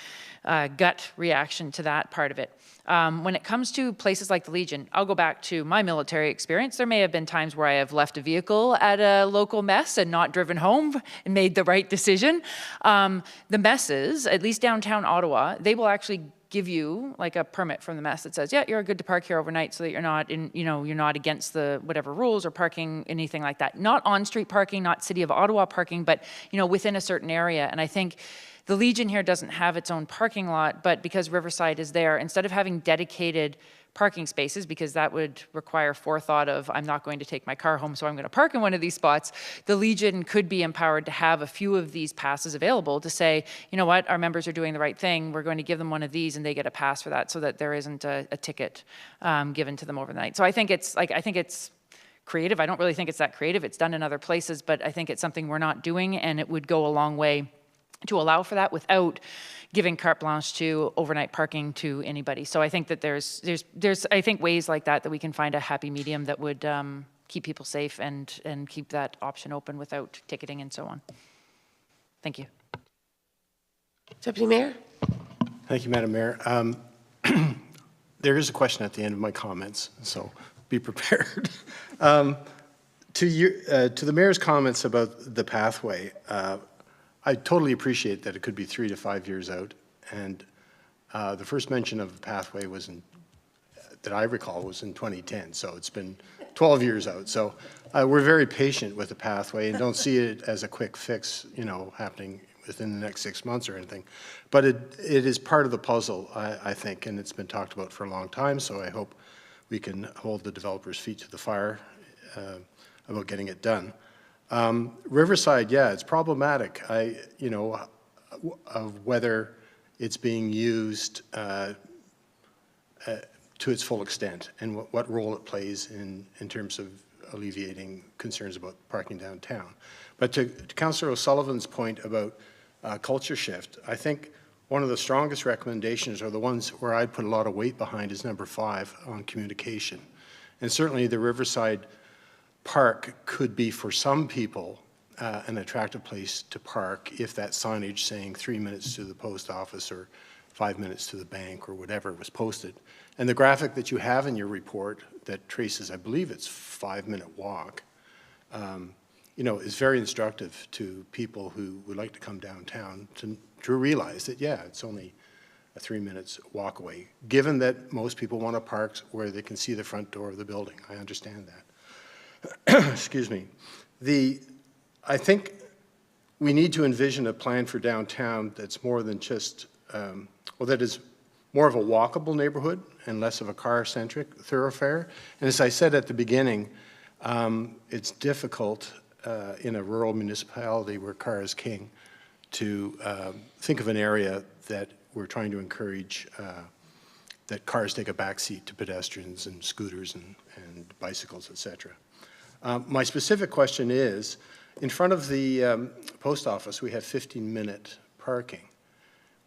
gut reaction to that part of it. When it comes to places like the Legion, I'll go back to my military experience. There may have been times where I have left a vehicle at a local mess and not driven home and made the right decision. The messes, at least downtown Ottawa, they will actually give you like a permit from the mess that says, yeah, you're good to park here overnight so that you're not in, you know, you're not against the whatever rules or parking, anything like that. Not on-street parking, not City of Ottawa parking, but, you know, within a certain area. And I think the Legion here doesn't have its own parking lot, but because Riverside is there, instead of having dedicated parking spaces, because that would require forethought of, I'm not going to take my car home, so I'm going to park in one of these spots, the Legion could be empowered to have a few of these passes available to say, you know what, our members are doing the right thing, we're going to give them one of these and they get a pass for that so that there isn't a ticket given to them overnight. So I think it's creative. I don't really think it's that creative. It's done in other places, but I think it's something we're not doing, and it would go a long way to allow for that without giving carte blanche to overnight parking to anybody. So I think that there's I think ways like that we can find a happy medium that would keep people safe and keep that option open without ticketing and so on. Thank you. Deputy Mayor? Thank you, Madam Mayor. There is a question at the end of my comments, so be prepared. To the mayor's comments about the pathway, I totally appreciate that it could be 3 to 5 years out, and the first mention of the pathway was that I recall was in 2010, so it's been 12 years out. So we're very patient with the pathway and don't see it as a quick fix, happening within the next 6 months or anything. But it is part of the puzzle, I think, and it's been talked about for a long time, so I hope we can hold the developers' feet to the fire about getting it done. Riverside, yeah, it's problematic. Of whether it's being used to its full extent and what role it plays in terms of alleviating concerns about parking downtown. But to Councillor O'Sullivan's point about culture shift, I think one of the strongest recommendations, or the ones where I'd put a lot of weight behind, is number 5 on communication. And certainly the Riverside Park could be, for some people, an attractive place to park if that signage saying 3 minutes to the post office or 5 minutes to the bank or whatever was posted. And the graphic that you have in your report that traces, I believe it's 5-minute walk, is very instructive to people who would like to come downtown to realize that, yeah, it's only a 3 minutes walk away, given that most people want to park where they can see the front door of the building. I understand that. Excuse me. I think we need to envision a plan for downtown that's more than just, that is more of a walkable neighborhood and less of a car-centric thoroughfare. And as I said at the beginning, it's difficult in a rural municipality where car is king to think of an area that we're trying to encourage that cars take a backseat to pedestrians and scooters and bicycles, etc. My specific question is, in front of the post office, we have 15-minute parking.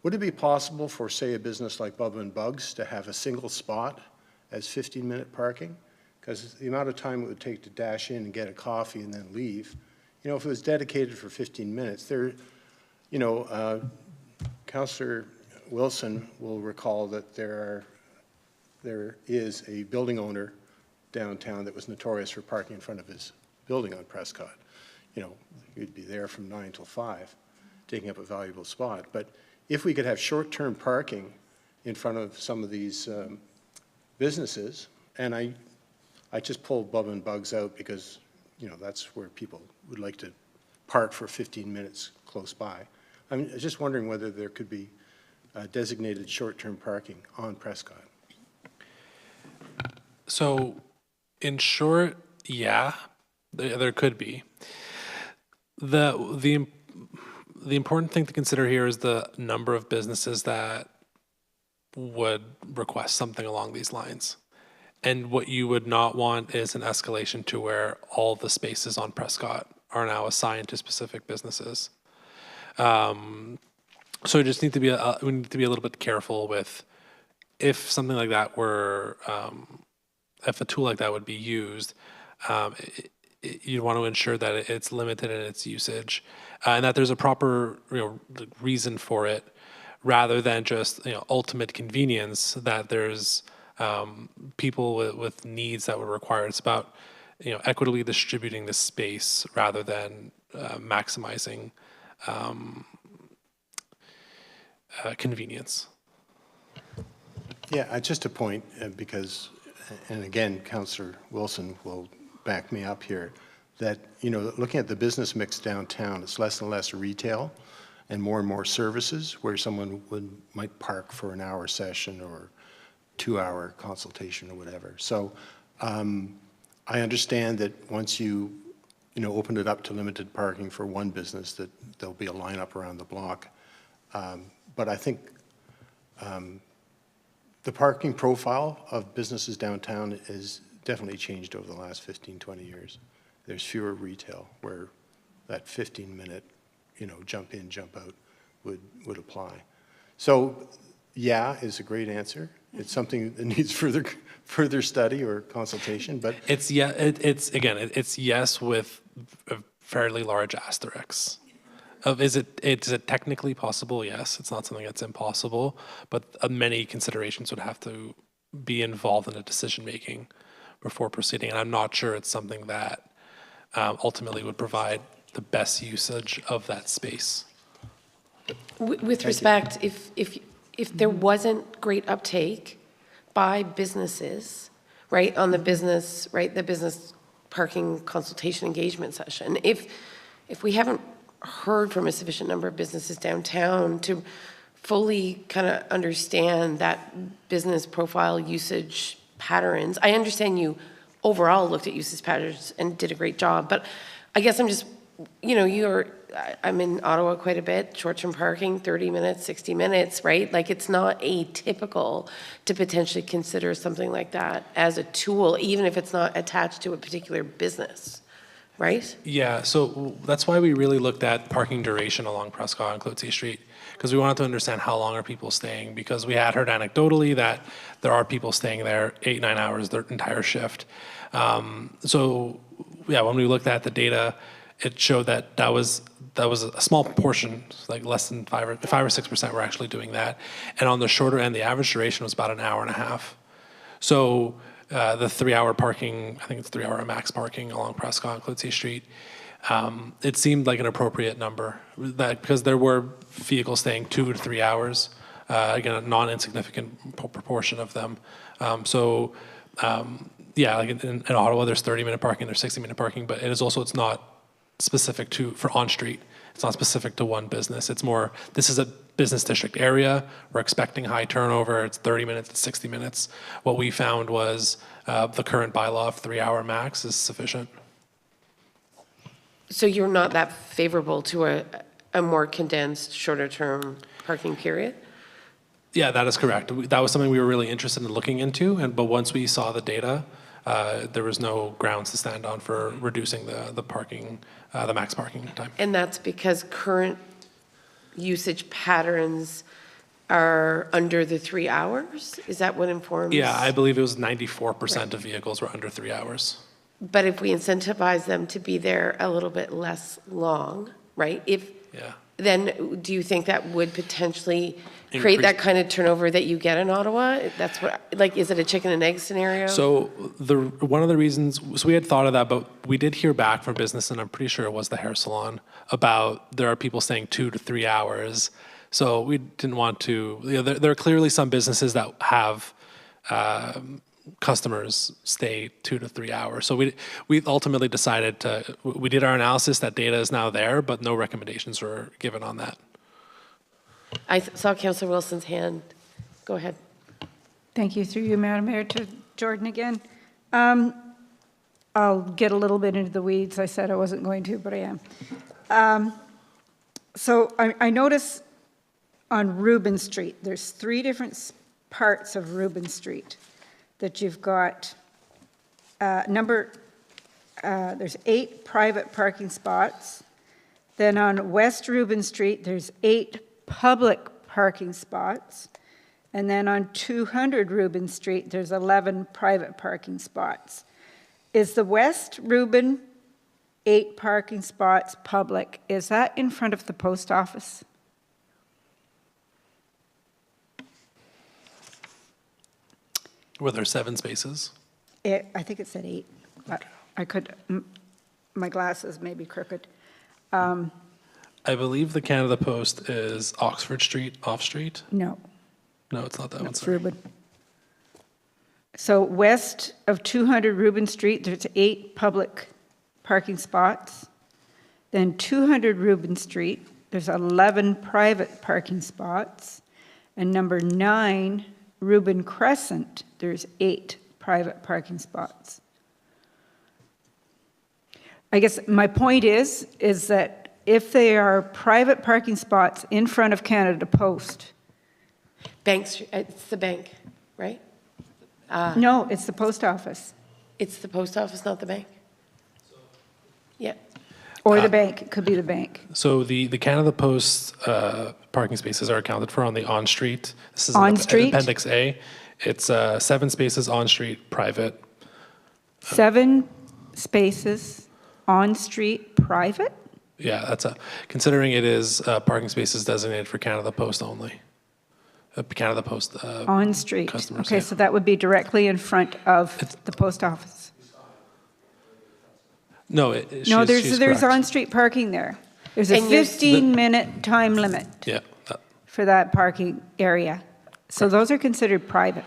Would it be possible for, say, a business like Bubba and Bugs to have a single spot as 15-minute parking? Because the amount of time it would take to dash in and get a coffee and then leave, if it was dedicated for 15 minutes, Councillor Wilson will recall that there is a building owner downtown that was notorious for parking in front of his building on Prescott. You'd be there from 9 till 5, taking up a valuable spot. But if we could have short-term parking in front of some of these businesses, and I just pulled Bubba and Bugs out because, that's where people would like to park for 15 minutes close by. I'm just wondering whether there could be designated short-term parking on Prescott. So, in short, yeah, there could be. The important thing to consider here is the number of businesses that would request something along these lines. And what you would not want is an escalation to where all the spaces on Prescott are now assigned to specific businesses. So we just need to be we need to be a little bit careful with if something like that were if a tool like that would be used. You want to ensure that it's limited in its usage, and that there's a proper reason for it, rather than just ultimate convenience. That there's people with needs that would require. It's about equitably distributing the space rather than maximizing convenience. Yeah, just a point, because, and again, Councillor Wilson will back me up here, that, looking at the business mix downtown, it's less and less retail and more services where someone might park for an hour session or 2-hour consultation or whatever. So I understand that once you, open it up to limited parking for one business, that there'll be a lineup around the block. But I think the parking profile of businesses downtown is definitely changed over the last 15, 20 years. There's fewer retail where that 15-minute, jump in, jump out would apply. So, yeah is a great answer. It's something that needs further study or consultation, but It's it's yes with a fairly large asterisks. Is it technically possible? Yes, it's not something that's impossible, but many considerations would have to be involved in a decision making before proceeding, and I'm not sure it's something that ultimately would provide the best usage of that space. With respect, if there wasn't great uptake by businesses, right, on the business parking consultation engagement session, if we haven't heard from a sufficient number of businesses downtown to fully kind of understand that business profile usage patterns, I understand you overall looked at usage patterns and did a great job, but I guess I'm just, I'm in Ottawa quite a bit, short-term parking, 30 minutes, 60 minutes, right? Like, it's not atypical to potentially consider something like that as a tool, even if it's not attached to a particular business, right? Yeah, so that's why we really looked at parking duration along Prescott and Cloutier Street, because we wanted to understand how long are people staying, because we had heard anecdotally that there are people staying there 8-9 hours their entire shift. So yeah, when we looked at the data, it showed that that was a small portion, like less than 5 or 6% were actually doing that, and on the shorter end, the average duration was about an hour and a half. So the 3-hour parking, I think it's 3-hour max parking along Prescott and Cloutier Street, it seemed like an appropriate number, that because there were vehicles staying 2 to 3 hours, again, a non-insignificant proportion of them. Yeah, like in Ottawa, there's 30-minute parking, there's 60-minute parking, but it's not specific for on-street. It's not specific to one business. It's more, this is a business district area. We're expecting high turnover. It's 30 minutes to 60 minutes. What we found was the current bylaw of 3-hour max is sufficient. So you're not that favorable to a more condensed, shorter-term parking period? Yeah, that is correct. That was something we were really interested in looking into, but once we saw the data, there was no grounds to stand on for reducing the parking, the max parking time. And that's because current usage patterns are under the 3 hours? Is that what informs? Yeah, I believe it was 94% of vehicles were under 3 hours. But if we incentivize them to be there a little bit less long, right? Yeah. Then do you think that would potentially create that kind of turnover that you get in Ottawa? That's what, like, is it a chicken and egg scenario? So one of the reasons, so we had thought of that, but we did hear back from business, and I'm pretty sure it was the hair salon, about there are people staying 2 to 3 hours. So we didn't want to, there are clearly some businesses that have customers stay 2 to 3 hours. So we ultimately decided we did our analysis, that data is now there, but no recommendations were given on that. I saw Councillor Wilson's hand. Go ahead. Thank you. Through you, Madam Mayor, to Jordan again. I'll get a little bit into the weeds. I said I wasn't going to, but I am. So I notice on Rubin Street, there's 3 different parts of Rubin Street that you've got. There's 8 private parking spots. Then on West Rubin Street, there's 8 public parking spots. And then on 200 Rubin Street, there's 11 private parking spots. Is the West Rubin 8 parking spots public? Is that in front of the post office? Were there 7 spaces? I think it said 8, but I could, my glasses may be crooked. I believe the Canada Post is Oxford Street, off street. No, No, it's not that one, it's sorry. Rubin. So west of 200 Rubin Street, there's 8 public parking spots. Then 200 Rubin Street, there's 11 private parking spots. And number 9, Rubin Crescent, there's 8 private parking spots. I guess my point is that if they are private parking spots in front of Canada Post. Banks, it's the bank, right? No, it's the post office. It's the post office, not the bank? Yeah. Or the bank, it could be the bank. So the Canada Post parking spaces are accounted for on the on-street. This is in On-street? Appendix A. It's 7 spaces on-street, private. 7 spaces on-street, private? Yeah, considering it is parking spaces designated for Canada Post only. Canada Post. On-street. Customers, Okay, yeah. so that would be directly in front of the post office. No, No, she's there's correct. on-street parking there. There's a And there's- 15-minute time limit Yeah. for that parking area. So those are considered private.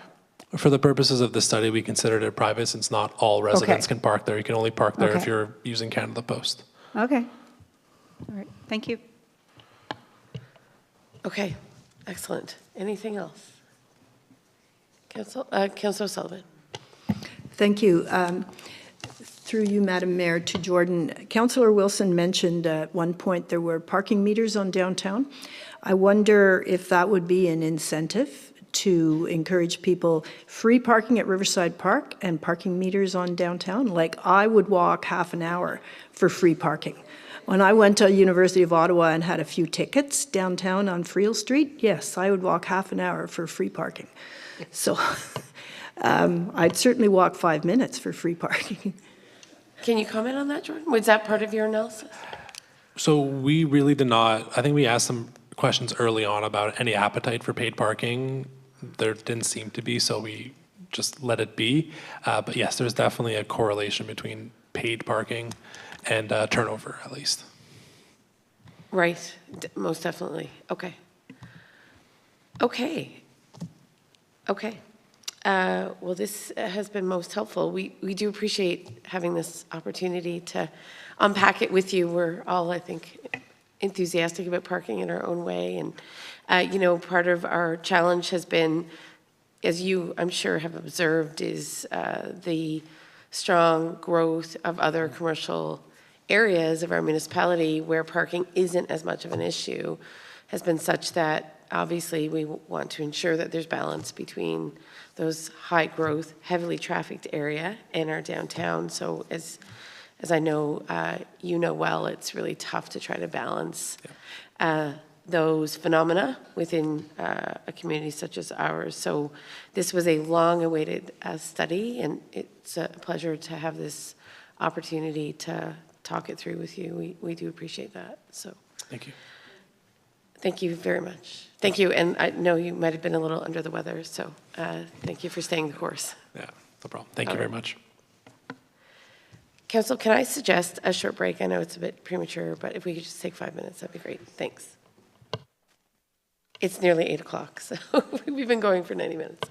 For the purposes of the study, we considered it private since not all residents can park there. You can only park there if Okay. you're using Canada Post. Okay. All right, thank you. Okay, excellent. Anything else? Councillor Sullivan. Thank you. Through you, Madam Mayor, to Jordan. Councillor Wilson mentioned at one point there were parking meters on downtown. I wonder if that would be an incentive to encourage people free parking at Riverside Park and parking meters on downtown. Like, I would walk half an hour for free parking. When I went to University of Ottawa and had a few tickets downtown on Friel Street, yes, I would walk half an hour for free parking. So I'd certainly walk 5 minutes for free parking. Can you comment on that, Jordan? Was that part of your analysis? So we really did not, I think we asked some questions early on about any appetite for paid parking. There didn't seem to be, so we just let it be. But yes, there's definitely a correlation between paid parking and turnover, at least. Right, most definitely. Okay. Okay. Okay. Well, this has been most helpful. We do appreciate having this opportunity to unpack it with you. We're all, I think, enthusiastic about parking in our own way. And, you know, part of our challenge has been, as you, I'm sure, have observed, is the strong growth of other commercial areas of our municipality where parking isn't as much of an issue, has been such that obviously we want to ensure that there's balance between those high growth, heavily trafficked area in our downtown. So as I know, you know well, it's really tough to try to balance those phenomena within a community such as ours. So this was a long-awaited study, and it's a pleasure to have this opportunity to talk it through with you. We do appreciate that. So Thank you. thank you very much. Thank you, and I know you might have been a little under the weather, so thank you for staying the course. Yeah, no problem. Thank you very much. Council, can I suggest a short break? I know it's a bit premature, but if we could just take 5 minutes, that'd be great. Thanks. It's nearly 8 o'clock, so we've been going for 90 minutes.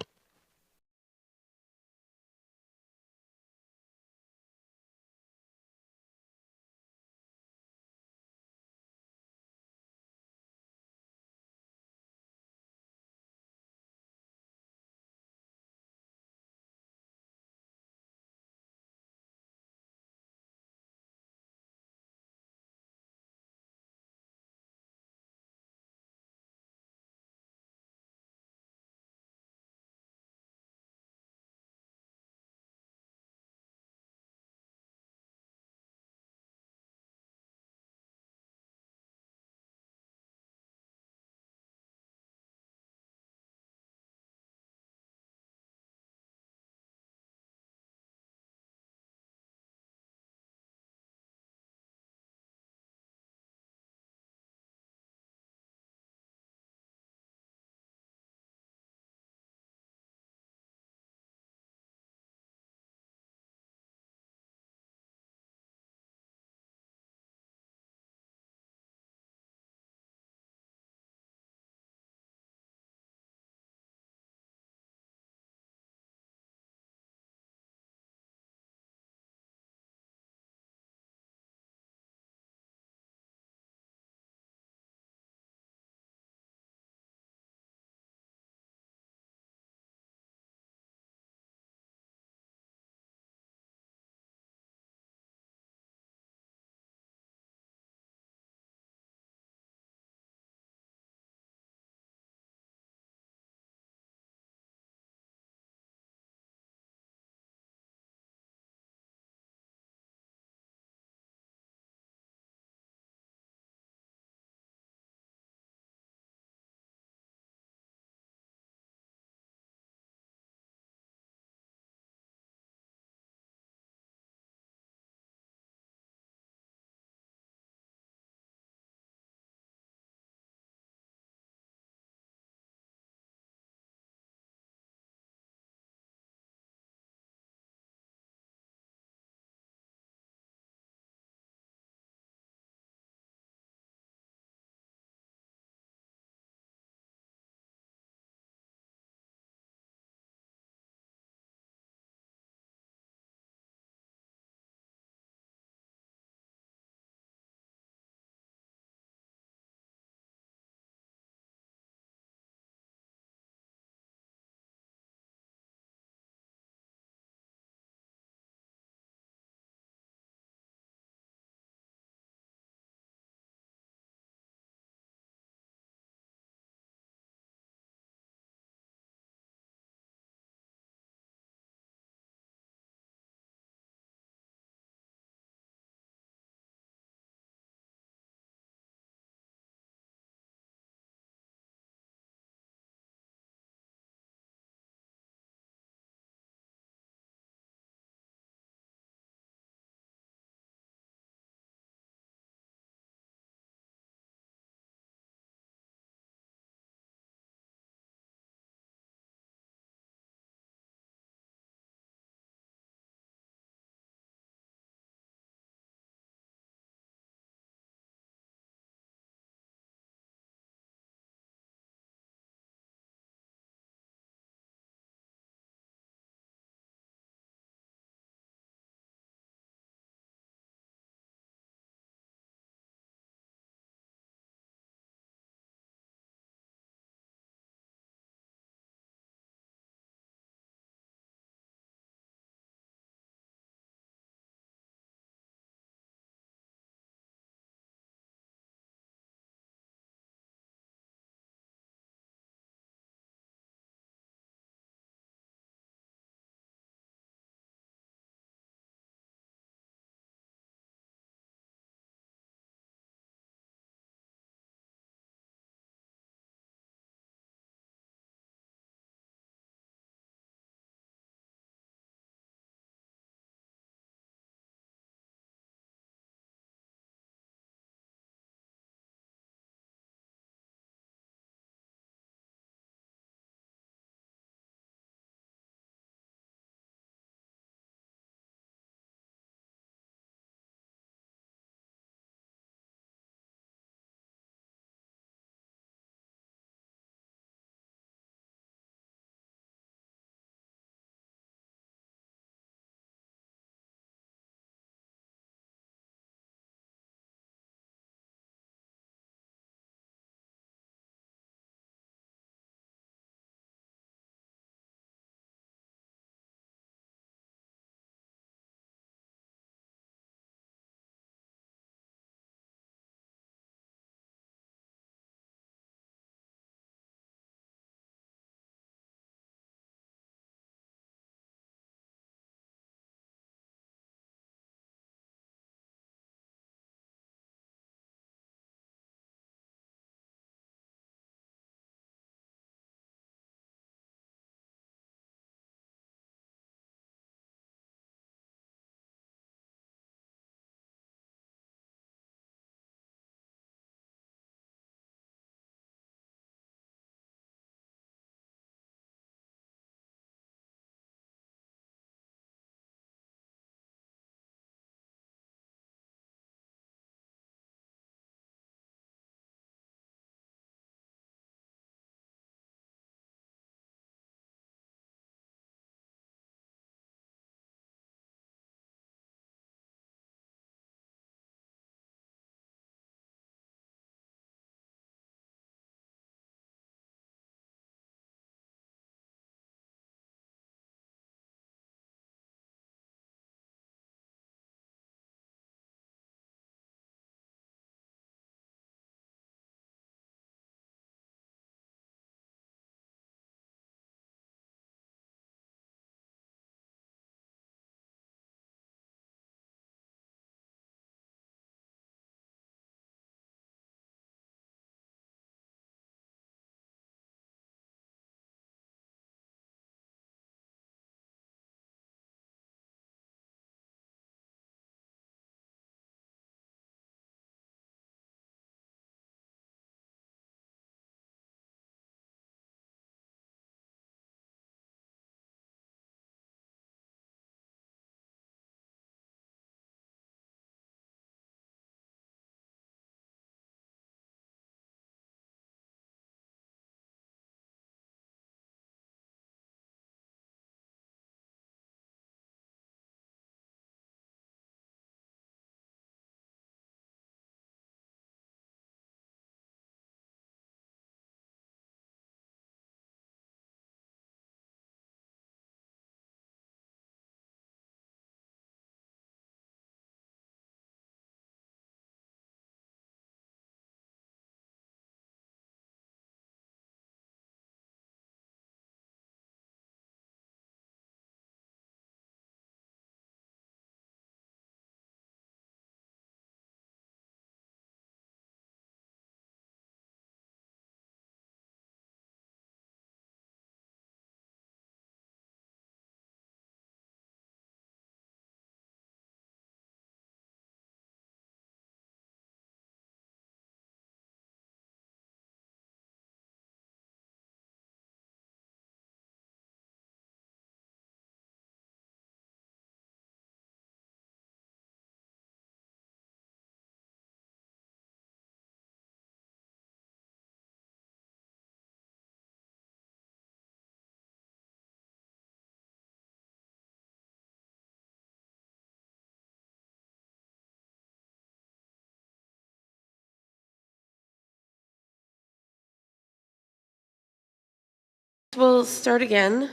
We'll start again.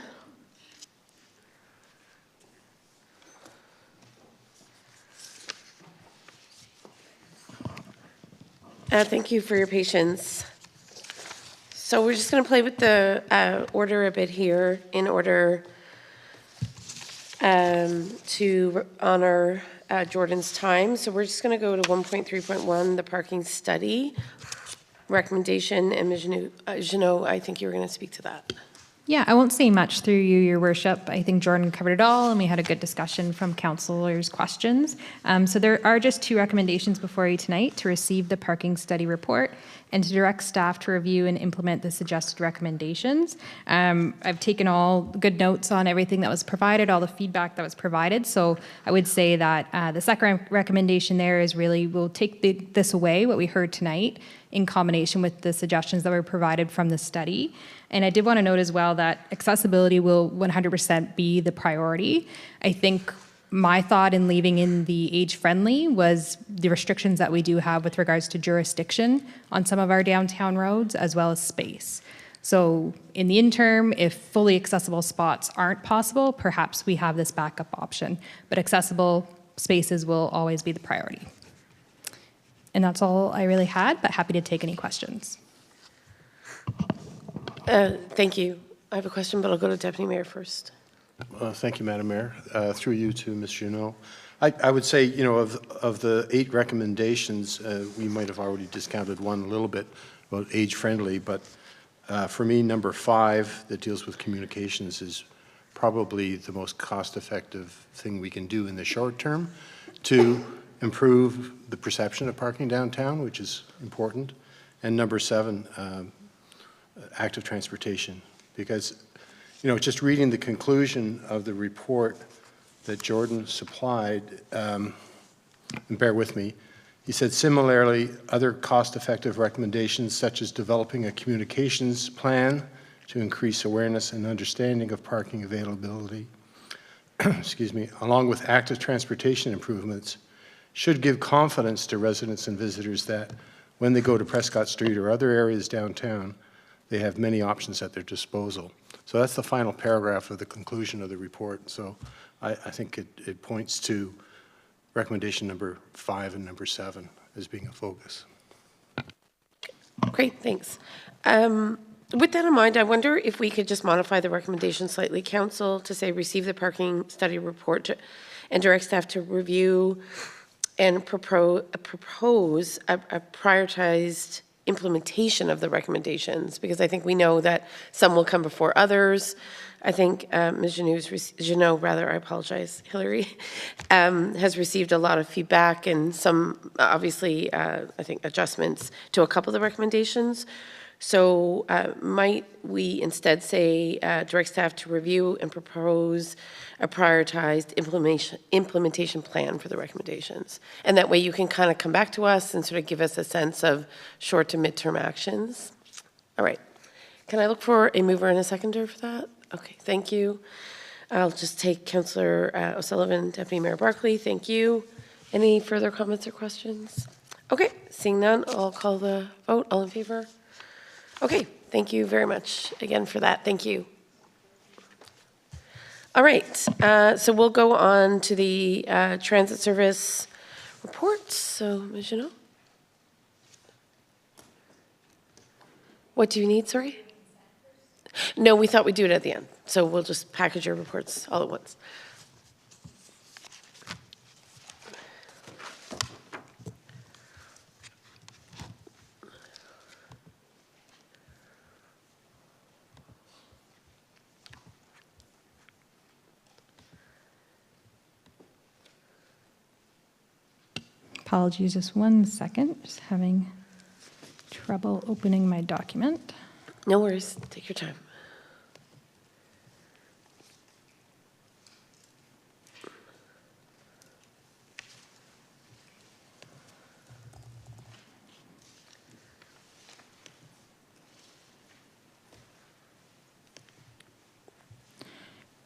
Thank you for your patience. So we're just going to play with the order a bit here in order to honor Jordan's time. So we're just going to go to 1.3.1, the parking study recommendation. And Ms. Jeannot, I think you were going to speak to that. Yeah, I won't say much through you, Your Worship. I think Jordan covered it all, and we had a good discussion from councillors' questions. So there are just two recommendations before you tonight: to receive the parking study report and to direct staff to review and implement the suggested recommendations. I've taken all good notes on everything that was provided, all the feedback that was provided. So I would say that the second recommendation there is really, we'll take this away, what we heard tonight, in combination with the suggestions that were provided from the study. And I did want to note as well that accessibility will 100% be the priority. I think my thought in leaving in the age-friendly was the restrictions that we do have with regards to jurisdiction on some of our downtown roads, as well as space. So in the interim, if fully accessible spots aren't possible, perhaps we have this backup option. But accessible spaces will always be the priority. And that's all I really had, but happy to take any questions. Thank you. I have a question, but I'll go to Deputy Mayor first. Thank you, Madam Mayor. Through you to Ms. Jeannot. I would say, you know, of the 8 recommendations, we might have already discounted one a little bit about age-friendly, but for me, number 5 that deals with communications is probably the most cost-effective thing we can do in the short term to improve the perception of parking downtown, which is important. And number 7, active transportation, because, you know, just reading the conclusion of the report that Jordan supplied, and bear with me, he said, similarly, other cost-effective recommendations such as developing a communications plan to increase awareness and understanding of parking availability, excuse me, along with active transportation improvements, should give confidence to residents and visitors that when they go to Prescott Street or other areas downtown, they have many options at their disposal. So that's the final paragraph of the conclusion of the report. So I think it points to recommendation number 5 and number 7 as being a focus. Great, thanks. With that in mind, I wonder if we could just modify the recommendation slightly, Council, to say receive the parking study report and direct staff to review and propose a prioritized implementation of the recommendations, because I think we know that some will come before others. I think Ms. Jeannot, I apologize, Hillary, has received a lot of feedback and some, obviously, I think adjustments to a couple of the recommendations. So might we instead say direct staff to review and propose a prioritized implementation plan for the recommendations? And that way you can kind of come back to us and sort of give us a sense of short to midterm actions. All right. Can I look for a mover and a seconder for that? Okay, thank you. I'll just take Councillor O'Sullivan, Deputy Mayor Barclay. Thank you. Any further comments or questions? Okay, seeing none, I'll call the vote. All in favor? Okay, thank you very much again for that. Thank you. All right, so we'll go on to the transit service report. So, Ms. Jeannot? What do you need, sorry? No, we thought we'd do it at the end. So we'll just package your reports all at once. Apologies, just 1 second. Just having trouble opening my document. No worries. Take your time.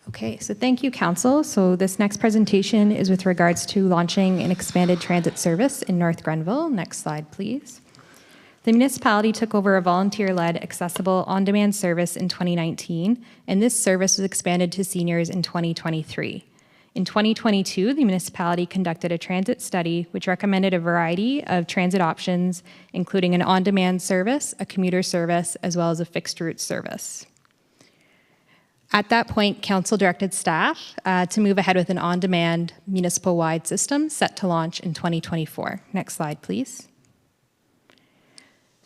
Okay, so thank you, Council. So this next presentation is with regards to launching an expanded transit service in North Grenville. Next slide, please. The municipality took over a volunteer-led accessible on-demand service in 2019, and this service was expanded to seniors in 2023. In 2022, the municipality conducted a transit study which recommended a variety of transit options, including an on-demand service, a commuter service, as well as a fixed route service. At that point, council directed staff to move ahead with an on-demand municipal-wide system set to launch in 2024. Next slide, please.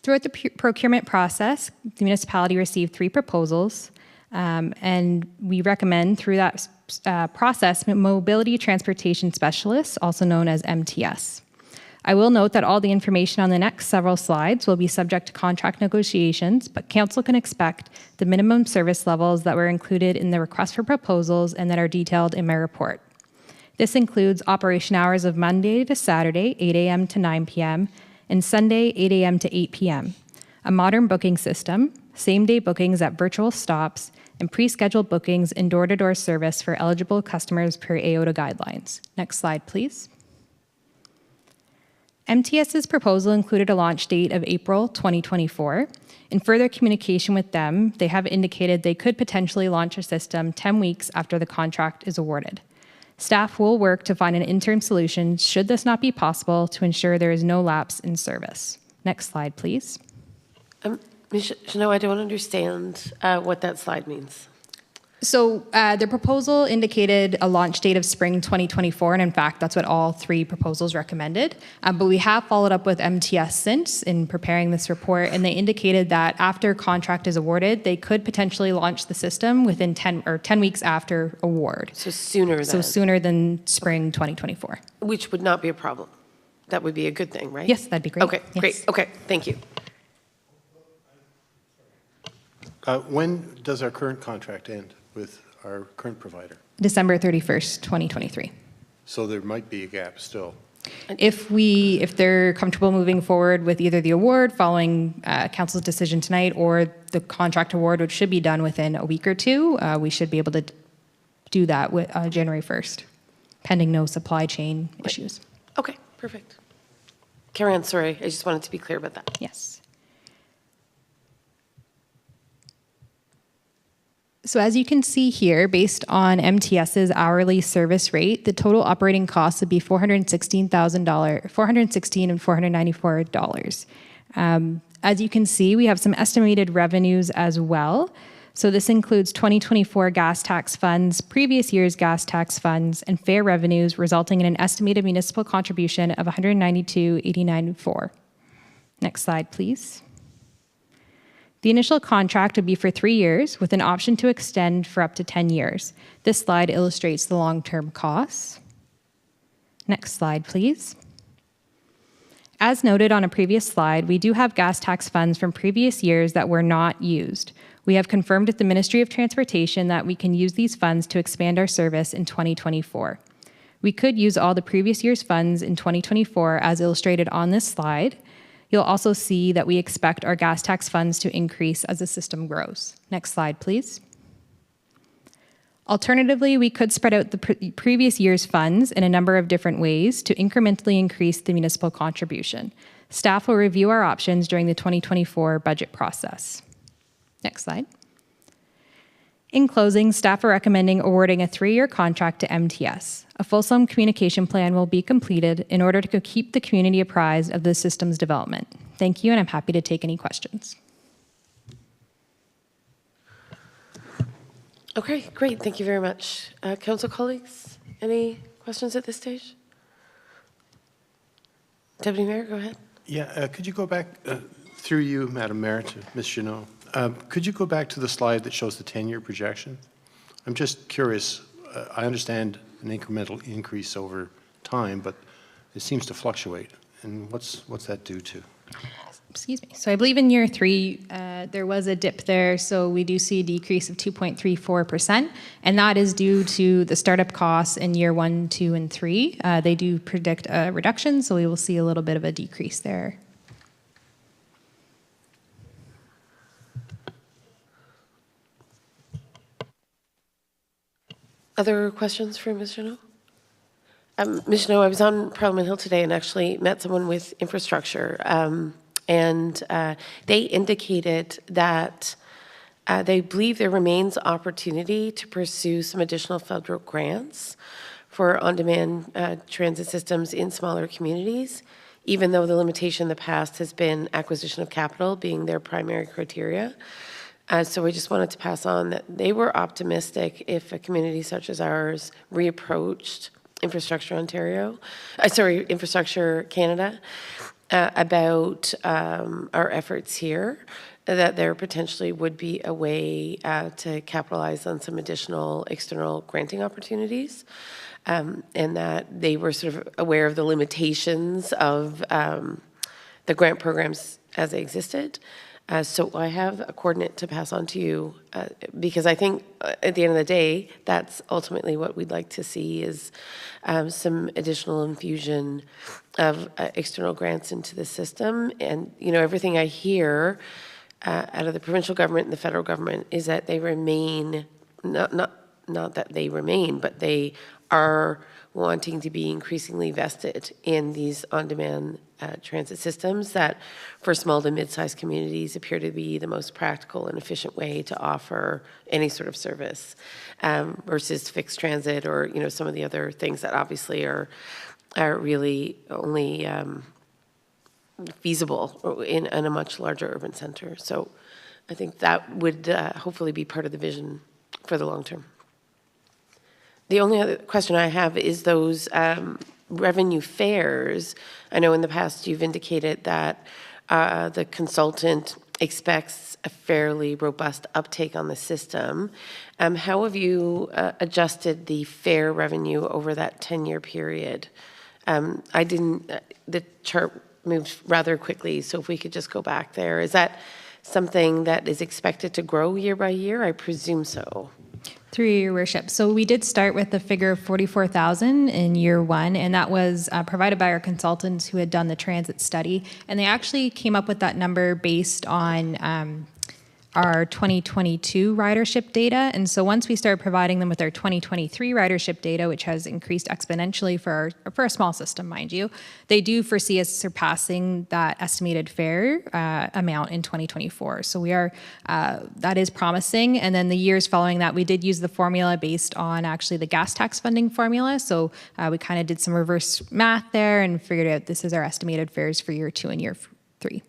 Throughout the procurement process, the municipality received 3 proposals, and we recommend through that process mobility transportation specialists, also known as MTS. I will note that all the information on the next several slides will be subject to contract negotiations, but council can expect the minimum service levels that were included in the request for proposals and that are detailed in my report. This includes operation hours of Monday to Saturday, 8 a.m. to 9 p.m., and Sunday, 8 a.m. to 8 p.m., a modern booking system, same-day bookings at virtual stops, and pre-scheduled bookings and door-to-door service for eligible customers per AOTA guidelines. Next slide, please. MTS's proposal included a launch date of April 2024. In further communication with them, they have indicated they could potentially launch a system 10 weeks after the contract is awarded. Staff will work to find an interim solution should this not be possible to ensure there is no lapse in service. Next slide, please. Ms. Jeannot, I don't understand what that slide means. So the proposal indicated a launch date of spring 2024, and in fact, that's what all 3 proposals recommended. But we have followed up with MTS since in preparing this report, and they indicated that after contract is awarded, they could potentially launch the system within 10 weeks after award. So sooner than. So sooner than spring 2024. Which would not be a problem. That would be a good thing, right? Yes, that'd be great. Okay, Yes. great. Okay, thank you. When does our current contract end with our current provider? December 31st, 2023. So there might be a gap still. If they're comfortable moving forward with either the award following council's decision tonight or the contract award, which should be done within a week or 2, we should be able to do that with January 1st, pending no supply chain issues. Okay, perfect. Karen, sorry, I just wanted to be clear about that. Yes. So as you can see here, based on MTS's hourly service rate, the total operating costs would be $416 and $494. As you can see, we have some estimated revenues as well. So this includes 2024 gas tax funds, previous year's gas tax funds, and fare revenues, resulting in an estimated municipal contribution of $192,894. Next slide, please. The initial contract would be for 3 years with an option to extend for up to 10 years. This slide illustrates the long-term costs. Next slide, please. As noted on a previous slide, we do have gas tax funds from previous years that were not used. We have confirmed with the Ministry of Transportation that we can use these funds to expand our service in 2024. We could use all the previous year's funds in 2024 as illustrated on this slide. You'll also see that we expect our gas tax funds to increase as the system grows. Next slide, please. Alternatively, we could spread out the previous year's funds in a number of different ways to incrementally increase the municipal contribution. Staff will review our options during the 2024 budget process. Next slide. In closing, staff are recommending awarding a 3-year contract to MTS. A fulsome communication plan will be completed in order to keep the community apprised of the system's development. Thank you, and I'm happy to take any questions. Okay, great. Thank you very much. Council colleagues, any questions at this stage? Deputy Mayor, go ahead. Yeah, could you go back, through you, Madam Mayor, to Ms. Jeannot? Could you go back to the slide that shows the 10-year projection? I'm just curious. I understand an incremental increase over time, but it seems to fluctuate. And what's that due to? Excuse me. So I believe in year 3, there was a dip there. So we do see a decrease of 2.34%. And that is due to the startup costs in year 1, 2, and 3. They do predict a reduction, so we will see a little bit of a decrease there. Other questions for Ms. Jeannot? Ms. Jeannot, I was on Parliament Hill today and actually met someone with infrastructure And they indicated that they believe there remains opportunity to pursue some additional federal grants for on-demand transit systems in smaller communities, even though the limitation in the past has been acquisition of capital being their primary criteria. So we just wanted to pass on that they were optimistic if a community such as ours reapproached Infrastructure Canada about our efforts here, that there potentially would be a way to capitalize on some additional external granting opportunities, and that they were sort of aware of the limitations of the grant programs as they existed. So I have a coordinate to pass on to you, because I think at the end of the day, that's ultimately what we'd like to see is some additional infusion of external grants into the system. And, you know, everything I hear out of the provincial government and the federal government is that they remain, not that they remain, but they are wanting to be increasingly vested in these on-demand transit systems that for small to mid-sized communities appear to be the most practical and efficient way to offer any sort of service, versus fixed transit or, you know, some of the other things that obviously are really only feasible in a much larger urban center. So I think that would hopefully be part of the vision for the long term. The only other question I have is those revenue fares. I know in the past you've indicated that the consultant expects a fairly robust uptake on the system. How have you adjusted the fare revenue over that 10-year period? The chart moved rather quickly, so if we could just go back there. Is that something that is expected to grow year by year? I presume so. Through your worship. So we did start with the figure of 44,000 in year one, and that was provided by our consultants who had done the transit study. And they actually came up with that number based on our 2022 ridership data. And so once we started providing them with our 2023 ridership data, which has increased exponentially for a small system, mind you, they do foresee us surpassing that estimated fare amount in 2024. So we are, that is promising. And then the years following that, we did use the formula based on actually the gas tax funding formula. So we kind of did some reverse math there and figured out this is our estimated fares for year 2 and year 3.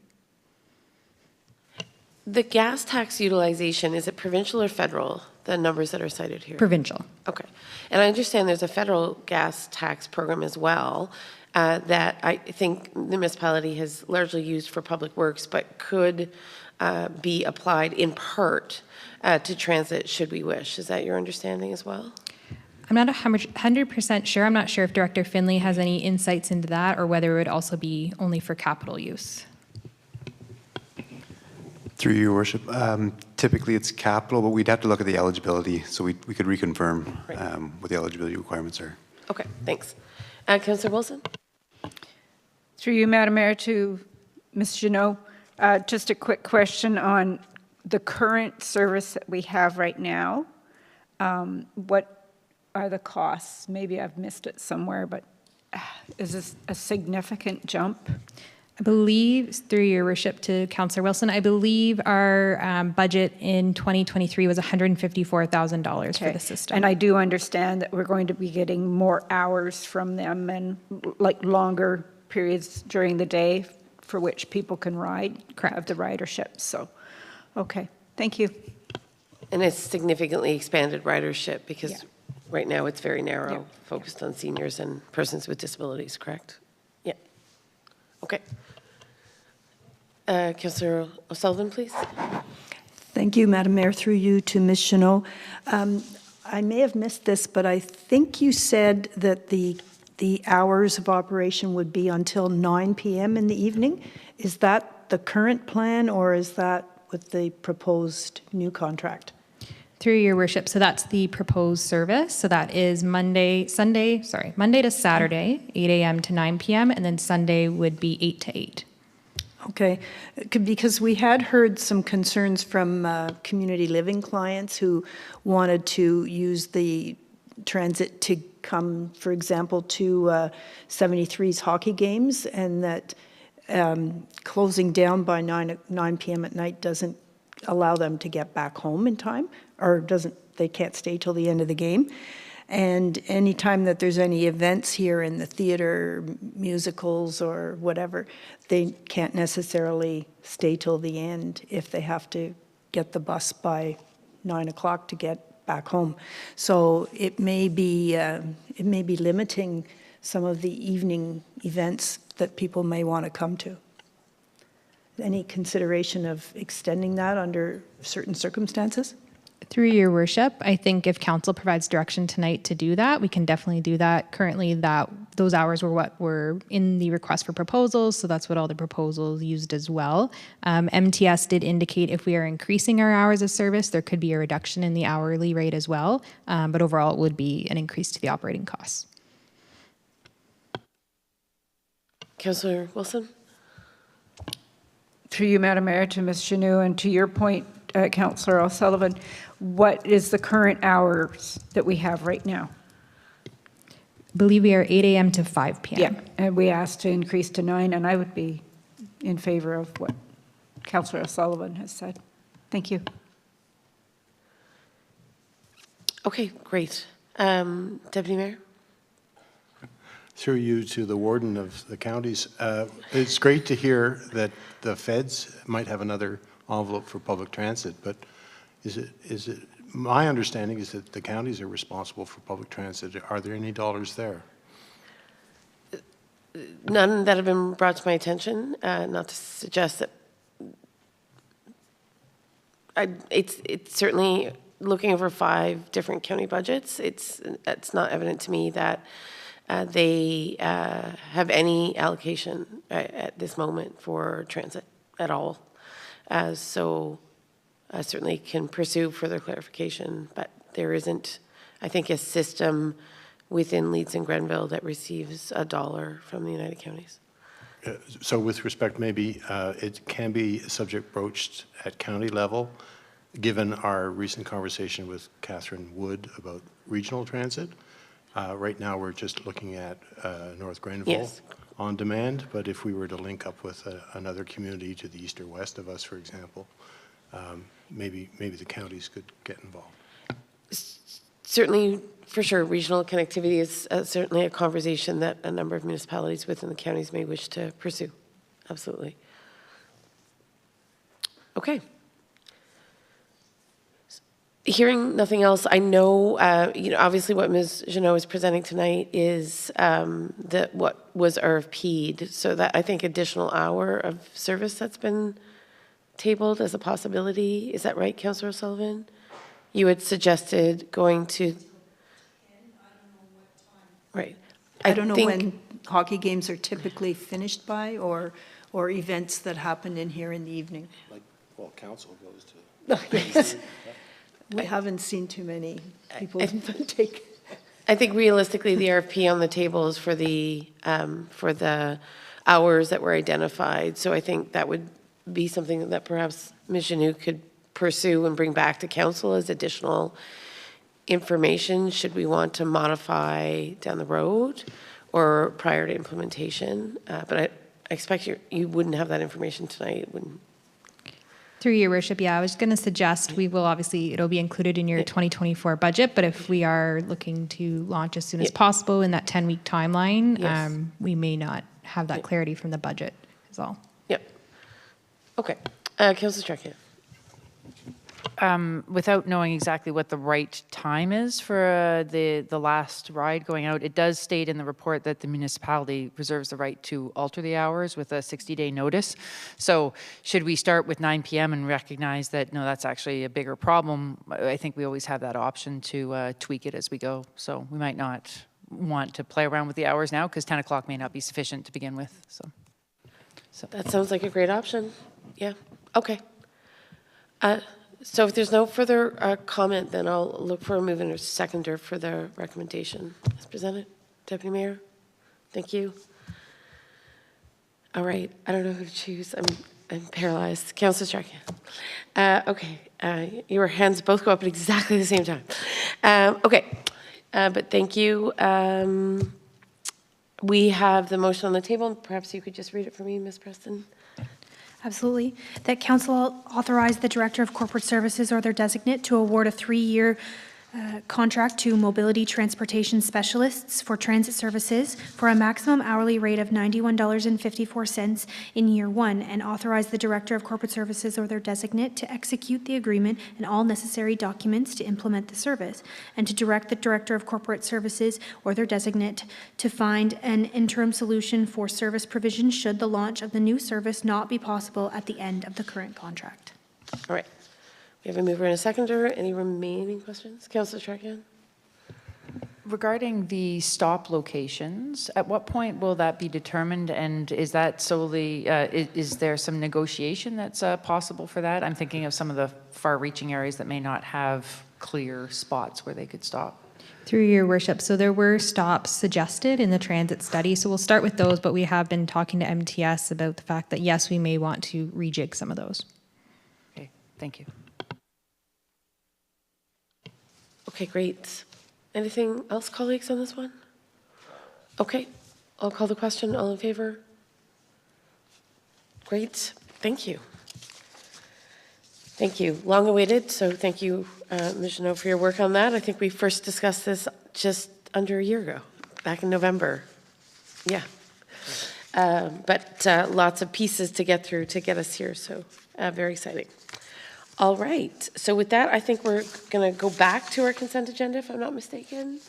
The gas tax utilization, is it provincial or federal, the numbers that are cited here? Provincial. Okay. And I understand there's a federal gas tax program as well that I think the municipality has largely used for public works, but could be applied in part to transit should we wish. Is that your understanding as well? I'm not 100% sure. I'm not sure if Director Finley has any insights into that or whether it would also be only for capital use. Through your worship, typically it's capital, but we'd have to look at the eligibility, so we could reconfirm what the eligibility requirements are. Okay, thanks. Councillor Wilson? Through you, Madam Mayor, to Ms. Jeannot, just a quick question on the current service that we have right now. What are the costs? Maybe I've missed it somewhere, but is this a significant jump? I believe, through your worship to Councillor Wilson, I believe our budget in 2023 was $154,000 for the system. And I do understand that we're going to be getting more hours from them and like longer periods during the day for which people can ride. Correct. Of the ridership. So, okay, thank you. And it's significantly expanded ridership because right now it's very narrow, Yeah. focused on seniors and persons with disabilities, correct? Yeah. Okay. Councillor O'Sullivan, please. Thank you, Madam Mayor. Through you to Ms. Jeannot. I may have missed this, but I think you said that the hours of operation would be until 9 p.m. in the evening. Is that the current plan, or is that with the proposed new contract? Through your worship, so that's the proposed service. So that is Monday to Saturday, 8 a.m. to 9 p.m., and then Sunday would be 8 to 8. Okay, because we had heard some concerns from community living clients who wanted to use the transit to come, for example, to 73's hockey games, and that closing down by 9 p.m. at night doesn't allow them to get back home in time, or they can't stay till the end of the game. And anytime that there's any events here in the theater, musicals or whatever, they can't necessarily stay till the end if they have to get the bus by 9 o'clock to get back home. So it may be limiting some of the evening events that people may want to come to. Any consideration of extending that under certain circumstances? Through your worship, I think if council provides direction tonight to do that, we can definitely do that. Currently, those hours were what were in the request for proposals, so that's what all the proposals used as well. MTS did indicate if we are increasing our hours of service, there could be a reduction in the hourly rate as well, but overall it would be an increase to the operating costs. Councillor Wilson? Through you, Madam Mayor, to Ms. Chanou, and to your point, Councillor O'Sullivan, what is the current hours that we have right now? I believe we are 8 a.m. to 5 p.m. Yeah, and we asked to increase to 9, and I would be in favor of what Councillor O'Sullivan has said. Thank you. Okay, great. Deputy Mayor? Through you to the warden of the counties, it's great to hear that the feds might have another envelope for public transit, but is it my understanding is that the counties are responsible for public transit. Are there any dollars there? None that have been brought to my attention, not to suggest that it's certainly looking over 5 different county budgets. It's not evident to me that they have any allocation at this moment for transit at all. So I certainly can pursue further clarification, but there isn't, I think, a system within Leeds and Grenville that receives $1 from the United Counties. So with respect, maybe it can be a subject broached at county level, given our recent conversation with Catherine Wood about regional transit. Right now, we're just looking at North Grenville Yes. on demand, but if we were to link up with another community to the east or west of us, for example, maybe the counties could get involved. Certainly, for sure, regional connectivity is certainly a conversation that a number of municipalities within the counties may wish to pursue. Absolutely. Okay. Hearing nothing else, I know, obviously what Ms. Jeannot is presenting tonight is what was RFP'd. So that, I think, additional hour of service that's been tabled as a possibility. Is that right, Councillor O'Sullivan? You had suggested going to... Right. I don't know think- when hockey games are typically finished by, or events that happen in here in the evening. Well, council goes to... Yes. We haven't seen too many people take. I think realistically, the RFP on the table is for the hours that were identified. So I think that would be something that perhaps Ms. Jeannot could pursue and bring back to council as additional information should we want to modify down the road or prior to implementation. But I expect you wouldn't have that information tonight. Wouldn't. Through your worship, yeah, I was going to suggest it'll be included in your 2024 budget, but if we are looking to launch as soon as possible in that 10-week timeline, Yes. we may not have that clarity from the budget is all. Yep. Okay. Councillor Strachan. Without knowing exactly what the right time is for the last ride going out, it does state in the report that the municipality reserves the right to alter the hours with a 60-day notice. So should we start with 9 p.m. and recognize that, no, that's actually a bigger problem, I think we always have that option to tweak it as we go. So we might not want to play around with the hours now because 10 o'clock may not be sufficient to begin with. So. That sounds like a great option. Yeah. Okay. So if there's no further comment, then I'll look for a move and a seconder for the recommendation as presented. Deputy Mayor, thank you. All right, I don't know who to choose. I'm paralyzed. Councillor Strachan. Okay, your hands both go up at exactly the same time. Okay, but thank you. We have the motion on the table. Perhaps you could just read it for me, Ms. Preston? Absolutely. That council authorize the Director of Corporate Services or their designate to award a 3-year contract to mobility transportation specialists for transit services for a maximum hourly rate of $91.54 in year 1, and authorize the Director of Corporate Services or their designate to execute the agreement and all necessary documents to implement the service, and to direct the Director of Corporate Services or their designate to find an interim solution for service provision should the launch of the new service not be possible at the end of the current contract. All right. We have a mover and a seconder. Any remaining questions? Councillor Charkian? Regarding the stop locations, at what point will that be determined? And is that solely, is there some negotiation that's possible for that? I'm thinking of some of the far-reaching areas that may not have clear spots where they could stop. Through your worship, so there were stops suggested in the transit study, so we'll start with those, but we have been talking to MTS about the fact that yes, we may want to rejig some of those. Okay, thank you. Okay, great. Anything else, colleagues, on this one? Okay, I'll call the question. All in favor? Great, thank you. Thank you. Long awaited, so thank you, Ms. Jeannot, for your work on that. I think we first discussed this just under a year ago, back in November. Yeah. But lots of pieces to get through to get us here, so very exciting. All right, so with that, I think we're going to go back to our consent agenda, if I'm not mistaken.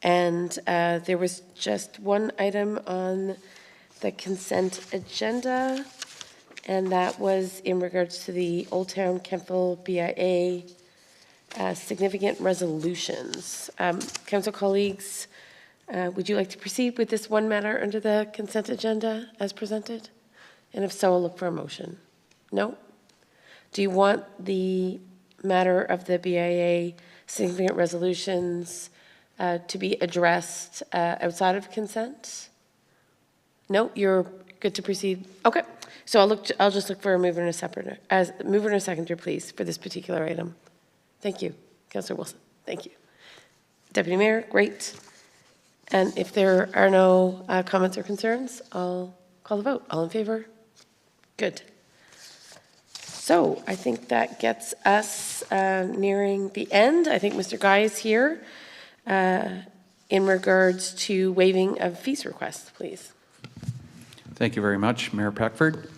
And there was just one item on the consent agenda, and that was in regards to the Old Town Kentville BIA significant resolutions. Council colleagues, would you like to proceed with this one matter under the consent agenda as presented? And if so, I'll look for a motion. No? Do you want the matter of the BIA significant resolutions to be addressed outside of consent? No, you're good to proceed. Okay, so I'll just look for a mover and a seconder, please, for this particular item. Thank you, Councillor Wilson. Thank you, Deputy Mayor. Great. And if there are no comments or concerns, I'll call the vote. All in favor? Good. So I think that gets us nearing the end. I think Mr. Guy is here in regards to waiving of fees requests, please. Thank you very much, Mayor Peckford.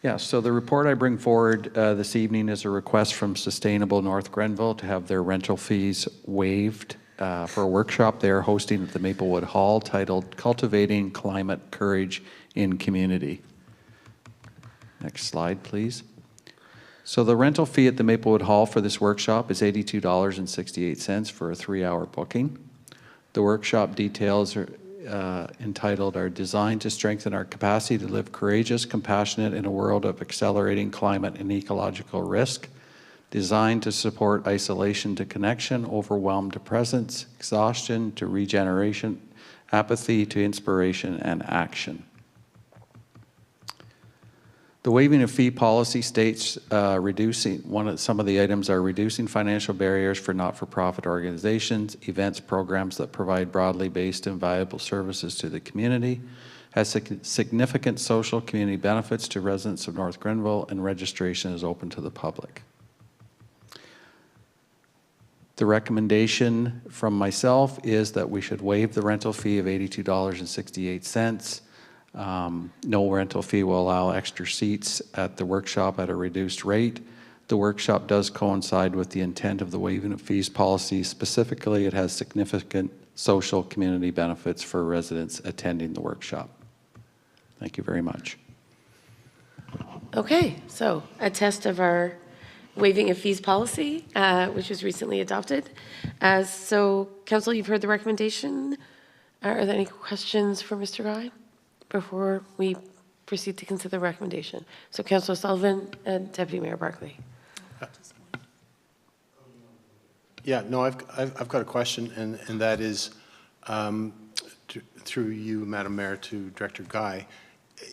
Yeah, so the report I bring forward this evening is a request from Sustainable North Grenville to have their rental fees waived for a workshop they are hosting at the Maplewood Hall titled Cultivating Climate Courage in Community. Next slide, please. So the rental fee at the Maplewood Hall for this workshop is $82.68 for a 3-hour booking. The workshop details are entitled are designed to strengthen our capacity to live courageous, compassionate in a world of accelerating climate and ecological risk, designed to support isolation to connection, overwhelm to presence, exhaustion to regeneration, apathy to inspiration and action. The waiving of fee policy states some of the items are reducing financial barriers for not-for-profit organizations, events, programs that provide broadly based and valuable services to the community, has significant social community benefits to residents of North Grenville, and registration is open to the public. The recommendation from myself is that we should waive the rental fee of $82.68. No rental fee will allow extra seats at the workshop at a reduced rate. The workshop does coincide with the intent of the waiving of fees policy. Specifically, it has significant social community benefits for residents attending the workshop. Thank you very much. Okay, so a test of our waiving of fees policy, which was recently adopted. So, Council, you've heard the recommendation. Are there any questions for Mr. Guy before we proceed to consider the recommendation? So, Councillor Sullivan and Deputy Mayor Barclay. Yeah, no, I've got a question, and that is through you, Madam Mayor, to Director Guy.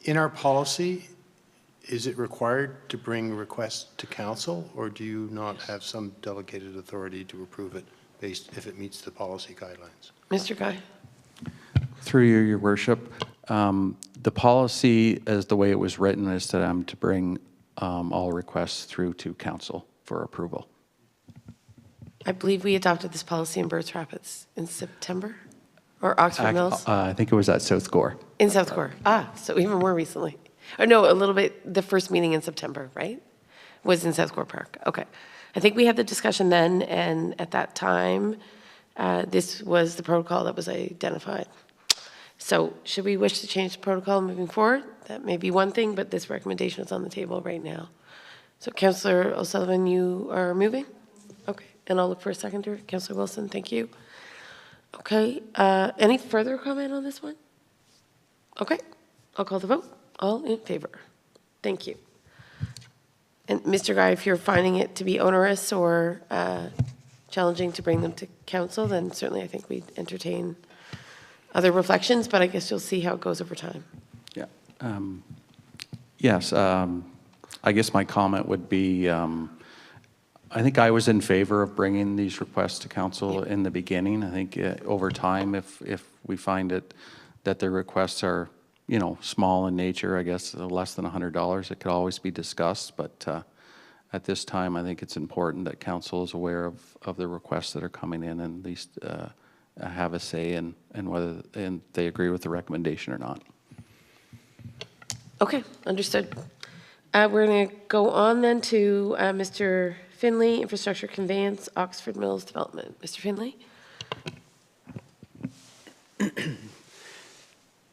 In our policy, is it required to bring requests to council, or do you not have some delegated authority to approve it based if it meets the policy guidelines? Mr. Guy. Through you, Your Worship, the policy, as the way it was written, is that I'm to bring all requests through to council for approval. I believe we adopted this policy in Birch Rapids in September, or Oxford Mills? I think it was at South Gore. In South Gore. So even more recently. Or no, a little bit, the first meeting in September, right? Was in South Gore Park. Okay. I think we had the discussion then, and at that time, this was the protocol that was identified. So should we wish to change the protocol moving forward? That may be one thing, but this recommendation is on the table right now. So Councillor O'Sullivan, you are moving? Okay. And I'll look for a seconder. Councillor Wilson, thank you. Okay. Any further comment on this one? Okay. I'll call the vote. All in favor? Thank you. And Mr. Guy, if you're finding it to be onerous or challenging to bring them to council, then certainly I think we'd entertain other reflections, but I guess you'll see how it goes over time. Yeah. Yes. I guess my comment would be, I think I was in favor of bringing these requests to council in the beginning. I think over time, if we find it that the requests are, you know, small in nature, I guess less than $100, it could always be discussed. But at this time, I think it's important that council is aware of the requests that are coming in and at least have a say in whether they agree with the recommendation or not. Okay, understood. We're going to go on then to Mr. Finley, Infrastructure Conveyance, Oxford Mills Development. Mr. Finley?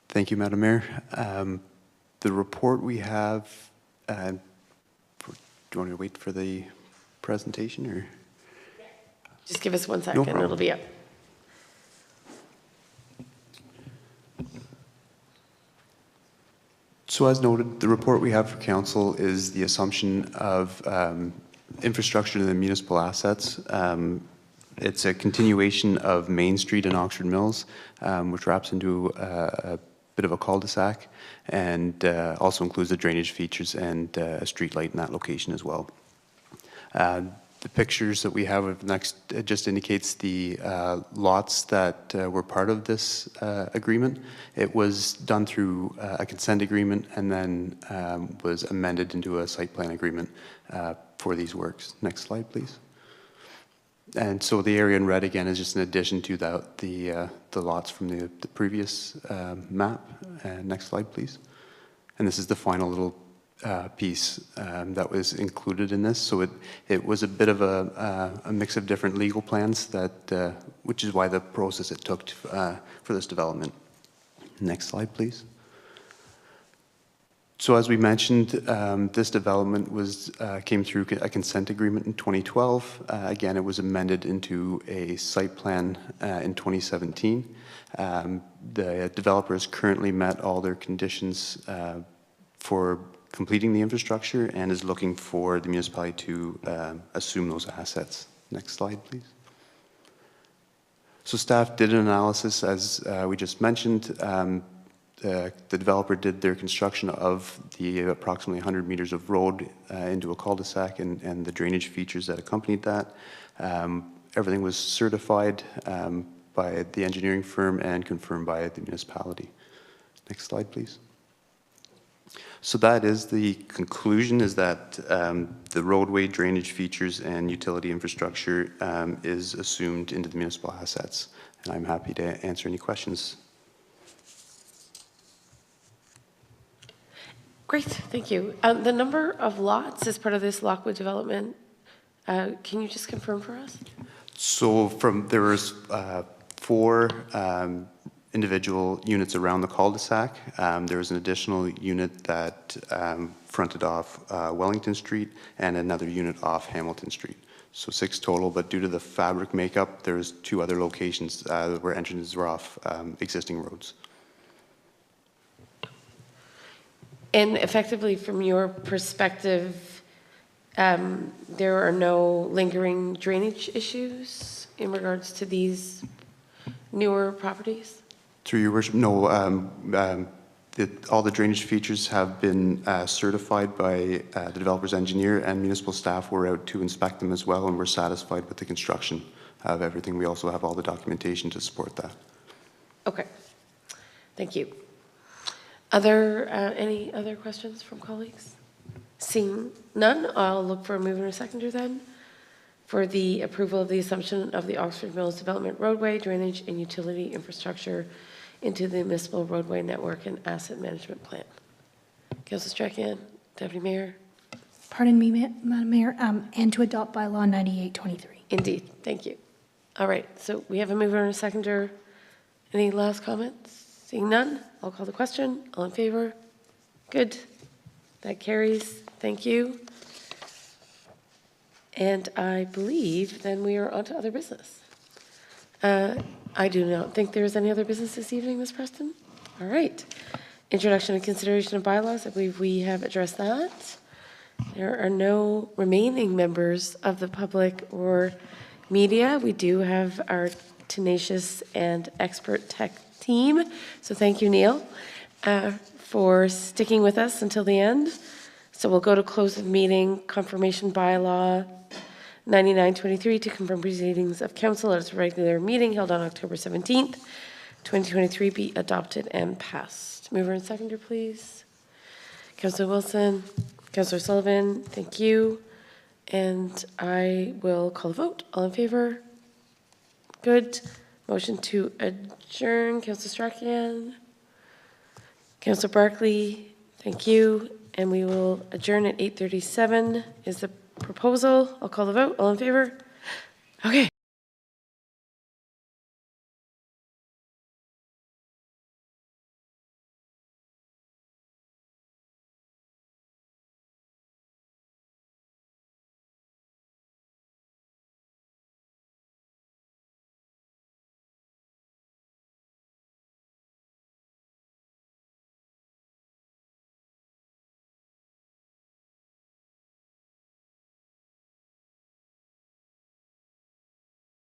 Thank you, Madam Mayor. The report we have, do you want me to wait for the presentation or? Just give us 1 second, problem. it'll be up. So as noted, the report we have for council is the assumption of infrastructure to the municipal assets. It's a continuation of Main Street in Oxford Mills, which wraps into a bit of a cul-de-sac and also includes the drainage features and a street light in that location as well. The pictures that we have next just indicates the lots that were part of this agreement. It was done through a consent agreement and then was amended into a site plan agreement for these works. Next slide, please. And so the area in red again is just an addition to the lots from the previous map. Next slide, please. And this is the final little piece that was included in this. So it was a bit of a mix of different legal plans that, which is why the process it took for this development. Next slide, please. So as we mentioned, this development came through a consent agreement in 2012. Again, it was amended into a site plan in 2017. The developer has currently met all their conditions for completing the infrastructure and is looking for the municipality to assume those assets. Next slide, please. So staff did an analysis, as we just mentioned. The developer did their construction of the approximately 100 meters of road into a cul-de-sac and the drainage features that accompanied that. Everything was certified by the engineering firm and confirmed by the municipality. Next slide, please. So that is the conclusion, is that the roadway drainage features and utility infrastructure is assumed into the municipal assets. And I'm happy to answer any questions. Great, thank you. The number of lots as part of this Lockwood development, can you just confirm for us? So there was 4 individual units around the cul-de-sac. There was an additional unit that fronted off Wellington Street and another unit off Hamilton Street. So 6 total, but due to the fabric makeup, there's 2 other locations where entrances were off existing roads. And effectively, from your perspective, there are no lingering drainage issues in regards to these newer properties? Through your worship, no. All the drainage features have been certified by the developer's engineer, and municipal staff were out to inspect them as well, and we're satisfied with the construction of everything. We also have all the documentation to support that. Okay. Thank you. Any other questions from colleagues? Seeing none, I'll look for a mover and a seconder then for the approval of the assumption of the Oxford Mills Development roadway, drainage, and utility infrastructure into the municipal roadway network and asset management plan. Councillor Strachan, Deputy Mayor. Pardon me, Madam Mayor, and to adopt bylaw 9823. Indeed, thank you. All right, so we have a mover and a seconder. Any last comments? Seeing none, I'll call the question. All in favor? Good. That carries. Thank you. And I believe then we are on to other business. I do not think there is any other business this evening, Ms. Preston. All right. Introduction and consideration of bylaws. I believe we have addressed that. There are no remaining members of the public or media. We do have our tenacious and expert tech team. So thank you, Neil, for sticking with us until the end. So we'll go to close of meeting, confirmation bylaw 9923 to confirm proceedings of council at its regular meeting held on October 17th, 2023 be adopted and passed. Mover and seconder, please. Councillor Wilson, Councillor Sullivan, thank you. And I will call a vote. All in favor? Good. Motion to adjourn. Councillor Strachan. Councillor Barkley, thank you. And we will adjourn at 8:37 is the proposal. I'll call the vote. All in favor? Okay.